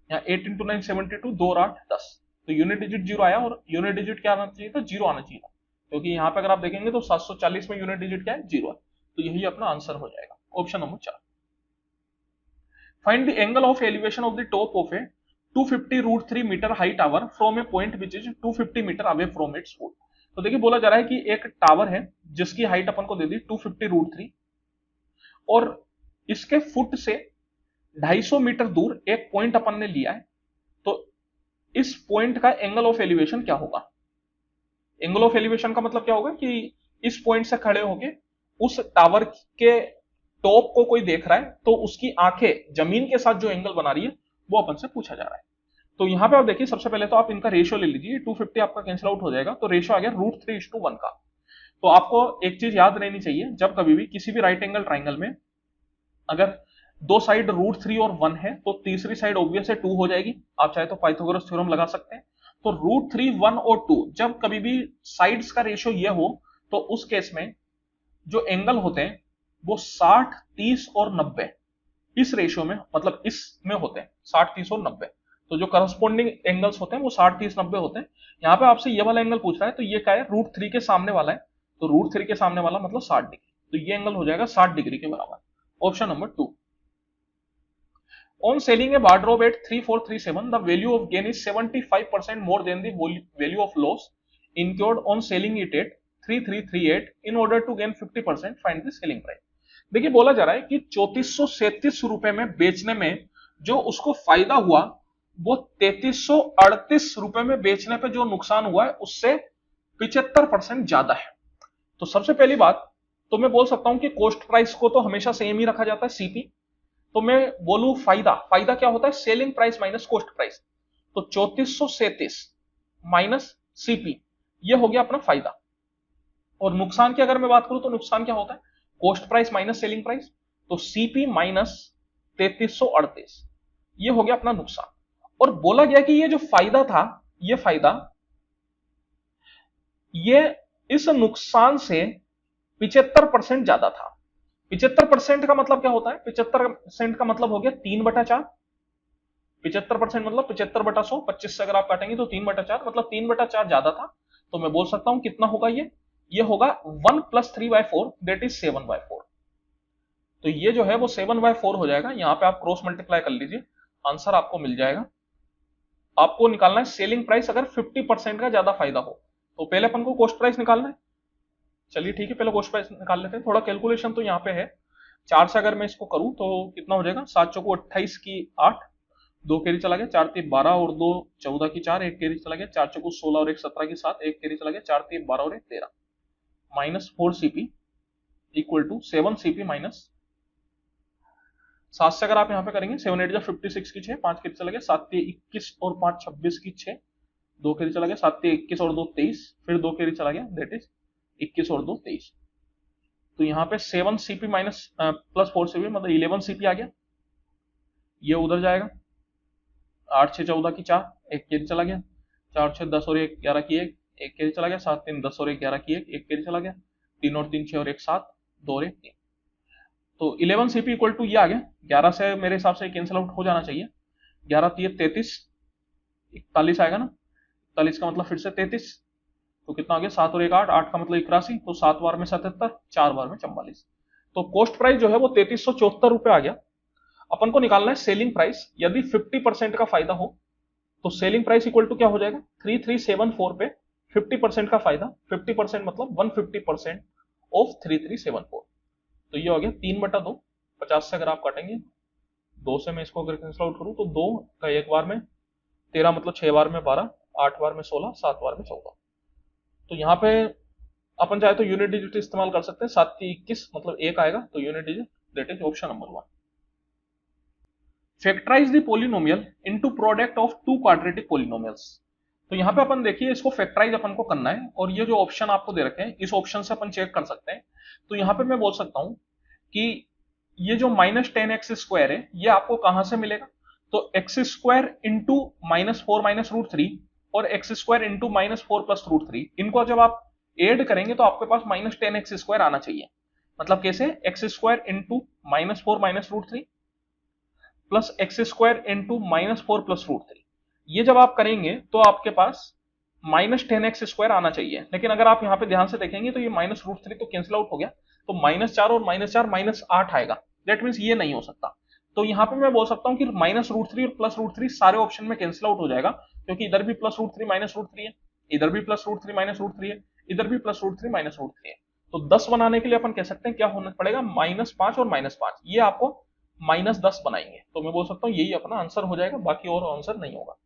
यहाँ 8 इंटू 9 72, 2 और 8 10, तो यूनिट डिजिट 0 आया, और यूनिट डिजिट क्या आना चाहिए था, 0 आना चाहिए था, क्योंकि यहाँ पे अगर आप देखेंगे तो 740 में यूनिट डिजिट क्या है, 0 है, तो यही अपना आंसर हो जाएगा, option number 4। Find the angle of elevation of the top of a 250√3 metre high tower from a point which is 250 metre away from its foot. तो देखिए बोला जा रहा है कि एक टावर है जिसकी हाइट अपन को दे दी 250√3, और इसके फुट से 250 मीटर दूर एक पॉइंट अपन ने लिया है, तो इस पॉइंट का एंगल ऑफ एलिवेशन क्या होगा। एंगल ऑफ एलिवेशन का मतलब क्या होगा कि इस पॉइंट से खड़े होके उस टावर के टॉप को कोई देख रहा है, तो उसकी आंखें जमीन के साथ जो एंगल बना रही है वो अपन से पूछा जा रहा है। तो यहां पे आप देखिए, सबसे पहले तो आप इनका रेशियो ले लीजिए, 250 आपका कैंसिल आउट हो जाएगा, तो रेशियो आ गया √3:1 का। तो आपको एक चीज याद रहनी चाहिए, जब कभी भी किसी भी राइट एंगल ट्राइंगल में अगर दो साइड √3 और 1 है, तो तीसरी साइड ऑब्वियस है 2 हो जाएगी। आप चाहे तो पाइथागोरस थ्योरम लगा सकते हैं। तो √3, 1 और 2 जब कभी भी साइड्स का रेशियो ये हो, तो उस केस में जो एंगल होते हैं वो 60, 30 और 90 इस रेशियो में, मतलब इसमें होते हैं 60, 30 और 90। तो जो करस्पॉन्डिंग एंगल्स होते हैं वो 60, 30, 90 होते हैं। यहाँ पे आपसे ये वाला एंगल पूछ रहा है, तो ये क्या है, √3 के सामने वाला है, तो √3 के सामने वाला मतलब 60 डिग्री, तो ये एंगल हो जाएगा 60 डिग्री के बराबर, option number 2। On selling a wardrobe at 3437, the value of gain is 75% more than the value of loss incurred on selling it at 3338. In order to gain 50%, find the selling price. देखिए बोला जा रहा है कि 3437 रुपए में बेचने में जो उसको फायदा हुआ, वो 3338 रुपए में बेचने पे जो नुकसान हुआ है उससे 75% ज्यादा है। तो सबसे पहली बात तो मैं बोल सकता हूं कि कॉस्ट प्राइस को तो हमेशा सेम ही रखा जाता है, सीपी। तो मैं बोलूं फायदा, फायदा क्या होता है, selling price minus cost price. तो 3437 माइनस सीपी, ये हो गया अपना फायदा। और नुकसान की अगर मैं बात करूं तो नुकसान क्या होता है, cost price minus selling price, तो सीपी माइनस 3338, ये हो गया अपना नुकसान। और बोला गया कि ये जो फायदा था, ये फायदा ये इस नुकसान से 75% ज्यादा था। 75% का मतलब क्या होता है, 75% का मतलब हो गया 3/4। 75% मतलब 75/100, 25 से अगर आप काटेंगे तो 3/4, मतलब 3/4 ज्यादा था। तो मैं बोल सकता हूं कितना होगा, ये होगा 1 + 3/4, दैट इज 7/4। तो ये जो है वो 7/4 हो जाएगा। यहां पे आप क्रॉस मल्टीप्लाई कर लीजिए, आंसर आपको मिल जाएगा। आपको निकालना है सेलिंग प्राइस अगर 50% का ज्यादा फायदा हो। तो पहले अपन को कॉस्ट प्राइस निकालना है। चलिए ठीक है, पहले कॉस्ट प्राइस निकाल लेते हैं। थोड़ा कैलकुलेशन तो यहाँ पे है, 4 से अगर मैं इसको करूं तो कितना हो जाएगा, 7 चौको 28 की 8, 2 कैरी चला गया, 4 3 12 और 2 14 की 4, 1 कैरी चला गया, 4 चौको 16 और 1 17 की 7, 1 कैरी चला गया, 4 3 12 और 1 13, minus 4 CP equal to 7 CP minus 7 से अगर आप यहाँ पे करेंगे 7 8 56 की 6, 5 कैरी चला गया, 7 3 21 और 5 26 की 6, 2 कैरी चला गया, 7 3 21 और 2 23, फिर 2 कैरी चला गया, दैट इज 21 और 2 23। तो यहाँ पे 7 सीपी माइनस प्लस 4 सीपी मतलब 11 सीपी आ गया, ये उधर जाएगा, 8 6 14 की 4, 1 कैरी चला गया, 4 6 10 और 1 11 की 1, 1 कैरी चला गया, 7 3 10 और 1 11 की 1, 1 कैरी चला गया, 3 और 3 6 और 1 7, 2 और 1 3। तो 11 सीपी इक्वल टू ये आ गया, 11 से मेरे हिसाब से कैंसिल आउट हो जाना चाहिए, 11 3 33, 41 आएगा ना, 41 का मतलब फिर से 33, तो कितना आ गया 7 और 1 8, 8 का मतलब 81, तो 7 बार में 77, 4 बार में 44। तो कॉस्ट प्राइस जो है वो 3374 रुपए आ गया। अपन को निकालना है सेलिंग प्राइस, यदि 50% का फायदा हो तो सेलिंग प्राइस इक्वल टू क्या हो जाएगा, 3374 पे 50% का फायदा, 50% मतलब 150% ऑफ 3374, तो ये हो गया 3/2, 50 से अगर आप काटेंगे 2 से मैं इसको अगर कैंसिल आउट करूं तो 2 का 1 बार में 13 मतलब 6 बार में 12, 8 बार में 16, 7 बार में 14। तो यहाँ पे अपन चाहे तो यूनिट डिजिट इस्तेमाल कर सकते हैं, 7 की 21 मतलब 1 आएगा, तो unit digit that is option number 1। Factorise the polynomial into product of two quadratic polynomials. तो यहाँ पे अपन देखिए इसको फैक्टराइज अपन को करना है, और ये जो ऑप्शन आपको दे रखे हैं इस ऑप्शन से अपन चेक कर सकते हैं। तो यहाँ पे मैं बोल सकता हूं कि ये जो -10x² है ये आपको कहां से मिलेगा, तो x² इंटू -4 -√3 और x² इंटू -4 + √3, इनको जब आप ऐड करेंगे तो आपके पास -10x² आना चाहिए। मतलब कैसे, x² into -4 -√3 plus x² into -4 + √3, ये जब आप करेंगे तो आपके पास -10x² आना चाहिए। लेकिन अगर आप यहाँ पे ध्यान से देखेंगे तो ये -√3 तो कैंसिल आउट हो गया, तो -4 और -4 -8 आएगा, दैट मीन्स ये नहीं हो सकता। तो यहाँ पे मैं बोल सकता हूँ कि -√3 और +√3 सारे ऑप्शन में कैंसिल आउट हो जाएगा, क्योंकि इधर भी +√3 -√3 है, इधर भी +√3 -√3 है, इधर भी +√3 -√3 है। तो 10 बनाने के लिए अपन कह सकते हैं क्या होना पड़ेगा, -5 और -5, ये आपको -10 बनाएंगे। तो मैं बोल सकता हूँ यही अपना आंसर हो जाएगा, बाकी और आंसर नहीं होगा।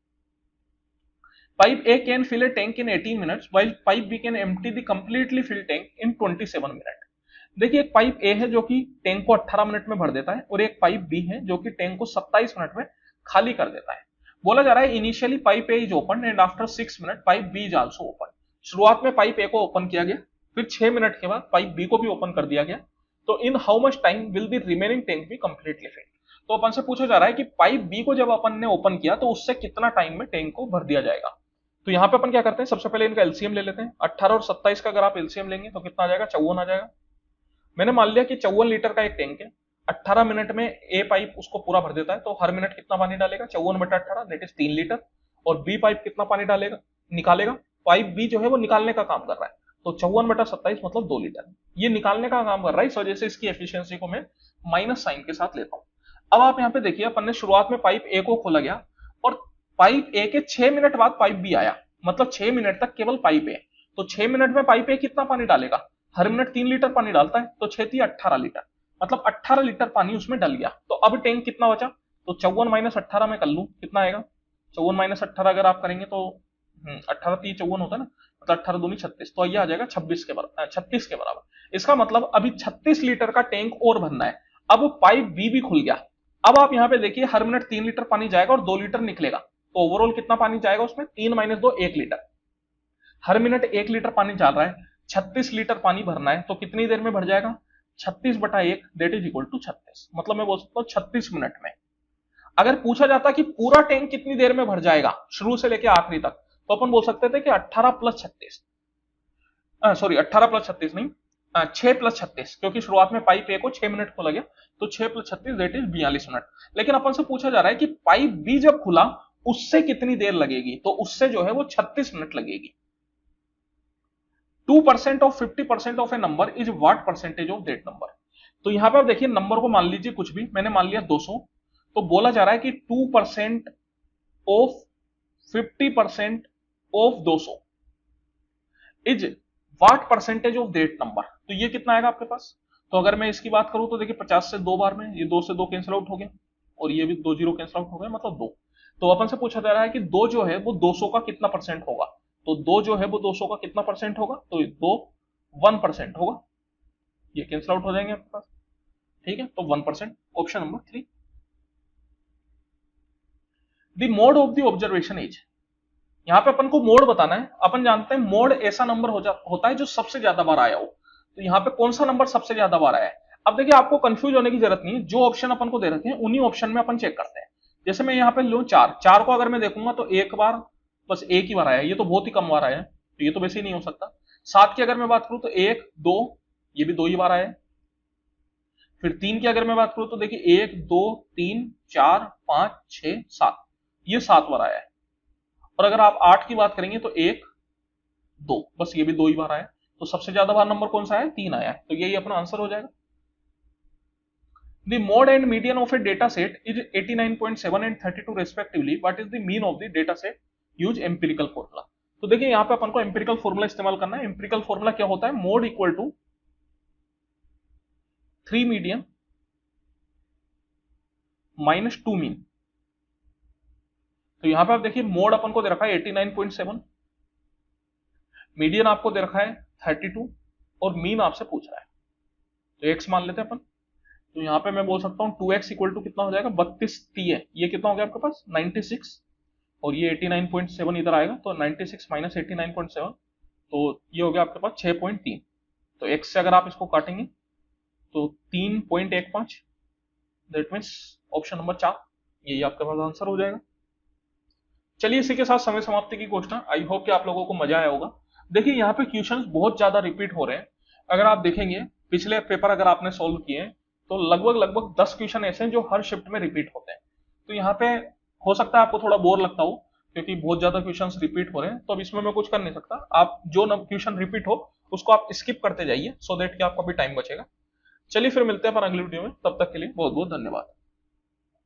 Pipe A can fill a tank in 18 minutes while pipe B can empty the completely filled tank in 27 minutes। देखिए एक पाइप ए है जो कि टैंक को 18 मिनट में भर देता है, और एक पाइप बी है जो कि टैंक को 27 मिनट में खाली कर देता है। बोला जा रहा है initially pipe A is open and after 6 minute pipe B is also open. शुरुआत में पाइप ए को ओपन किया गया, फिर 6 मिनट के बाद पाइप बी को भी ओपन कर दिया गया। तो in how much time will the remaining tank be completely filled. तो अपन से पूछा जा रहा है कि पाइप बी को जब अपन ने ओपन किया तो उससे कितना टाइम में टैंक को भर दिया जाएगा। तो यहाँ पे अपन क्या करते हैं, सबसे पहले इनका एलसीएम ले लेते हैं। 18 और 27 का अगर आप एलसीएम लेंगे तो कितना आ जाएगा, 54 आ जाएगा। मैंने मान लिया कि 54 लीटर का एक टैंक है, 18 मिनट में ए पाइप उसको पूरा भर देता है, तो हर मिनट कितना पानी डालेगा, 54/18 दैट इज 3 लीटर। और बी पाइप कितना पानी डालेगा, निकालेगा, पाइप बी जो है वो निकालने का काम कर रहा है, तो 54/27 मतलब 2 लीटर, ये निकालने का काम कर रहा है। इस वजह से इसकी एफिशिएंसी को मैं माइनस साइन के साथ लेता हूं। अब आप यहाँ पे देखिए अपन ने शुरुआत में पाइप ए को खोला गया, और पाइप ए के 6 मिनट बाद पाइप बी आया, मतलब 6 मिनट तक केवल पाइप ए। तो 6 मिनट में पाइप ए कितना पानी डालेगा, हर मिनट 3 लीटर पानी डालता है, तो 6 × 18 लीटर, मतलब 18 लीटर पानी उसमें डल गया। तो अब टैंक कितना बचा, तो 54 - 18 में कर लूं कितना आएगा, 54 - 18 अगर आप करेंगे तो 18 × 3 = 54 होता है ना, मतलब 18 दूनी 36, तो ये आ जाएगा 36 के बराबर। इसका मतलब अभी 36 लीटर का टैंक और भरना है। अब पाइप बी भी खुल गया। अब आप यहाँ पे देखिए हर मिनट 3 लीटर पानी जाएगा और 2 लीटर निकलेगा, तो ओवरऑल कितना पानी जाएगा उसमें, 3 - 2 1 लीटर। हर मिनट 1 लीटर पानी जा रहा है, 36 लीटर पानी भरना है, तो कितनी देर में भर जाएगा, 36/1 दैट इज इक्वल टू 36, मतलब मैं बोल सकता हूं 36 मिनट में। अगर पूछा जाता कि पूरा टैंक कितनी देर में भर जाएगा शुरू से लेकर आखिरी तक, तो अपन बोल सकते थे कि 18 + 36, सॉरी 18 + 36 नहीं, 6 + 36, क्योंकि शुरुआत में पाइप ए को 6 मिनट खोला गया, तो 6 + 36 दैट इज 42 मिनट। लेकिन अपन से पूछा जा रहा है कि पाइप बी जब खुला उससे कितनी देर लगेगी, तो उससे जो है वो 36 मिनट लगेगी। 2% of 50% of A number is what percentage of that number. तो यहां पे आप देखिए नंबर को मान लीजिए कुछ भी, मैंने मान लिया 200, तो बोला जा रहा है कि 2% of 50% of 200 is what percentage of that number. तो ये कितना आएगा आपके पास, तो अगर मैं इसकी बात करूं तो देखिए 50 से 2 बार में ये 2 से 2 कैंसिल आउट हो गया और ये भी 2 जीरो कैंसिल आउट हो गया, मतलब 2। तो अपन से पूछा जा रहा है कि 2 जो है वो 200 का कितना परसेंट होगा। तो 2 जो है वो 200 का कितना परसेंट होगा, तो 2 1% होगा, ये कैंसिल आउट हो जाएंगे आपके पास। ठीक है, तो 1%, option number 3। The mode of the observation is, यहां पे अपन को मोड बताना है। अपन जानते हैं मोड ऐसा नंबर होता है जो सबसे ज्यादा बार आया हो। तो यहाँ पे कौन सा नंबर सबसे ज्यादा बार आया है। अब देखिए आपको कंफ्यूज होने की जरूरत नहीं है, जो ऑप्शन अपन को दे रखे हैं उन्हीं ऑप्शन में अपन चेक करते हैं। जैसे मैं यहाँ पे लूं 4 को अगर मैं देखूंगा तो एक बार, बस एक ही बार आया है, ये तो बहुत ही कम बार आया है, तो ये तो वैसे ही नहीं हो सकता। 7 की अगर मैं बात करूं तो 1 2, ये भी 2 ही बार आया है। फिर 3 की अगर मैं बात करूं तो देखिए 1 2 3 4 5 6 7, ये 7 बार आया है। और अगर आप 8 की बात करेंगे तो 1 2, बस ये भी 2 ही बार आया है। तो सबसे ज्यादा बार नंबर कौन सा है, 3 आया है, तो यही अपना आंसर हो जाएगा। The mode and median of a data set is 89.7 and 32 respectively. What is the mean of the data set? Use empirical formula. तो देखिए यहां पे अपन को एम्पिरिकल फॉर्मूला इस्तेमाल करना है। एम्पिरिकल फॉर्मूला क्या होता है, mode equal to 3 median minus 2 mean. तो यहां पे आप देखिए मोड अपन को दे रखा है 89.7, मीडियन आपको दे रखा है 32 और मीन आपसे पूछ रहा है, तो एक्स मान लेते हैं अपन। तो यहां पे मैं बोल सकता हूं 2x इक्वल टू कितना हो जाएगा, 32 है, ये कितना हो गया आपके पास 96, और ये 89.7 इधर आएगा, तो 96 माइनस 89.7, तो ये हो गया आपके पास 6.3। तो x से अगर आप इसको काटेंगे तो 3.15, दैट मीन्स ऑप्शन नंबर 4, यही आपके पास आंसर हो जाएगा। चलिए इसी के साथ समय समाप्ति की घोषणा। आई होप कि आप लोगों को मजा आया होगा। देखिए यहाँ पे क्वेश्चंस बहुत ज्यादा रिपीट हो रहे हैं। अगर आप देखेंगे पिछले पेपर अगर आपने सॉल्व किए तो लगभग 10 क्वेश्चन ऐसे हैं जो हर शिफ्ट में रिपीट होते हैं। तो यहाँ पे हो सकता है आपको थोड़ा बोर लगता हो क्योंकि बहुत ज्यादा क्वेश्चंस रिपीट हो रहे हैं, तो अब इसमें मैं कुछ कर नहीं सकता। आप जो क्वेश्चन रिपीट हो उसको आप स्किप करते जाइए, सो दैट कि आपका भी टाइम बचेगा। चलिए फिर मिलते हैं अपन अगली वीडियो में, तब तक के लिए बहुत बहुत धन्यवाद।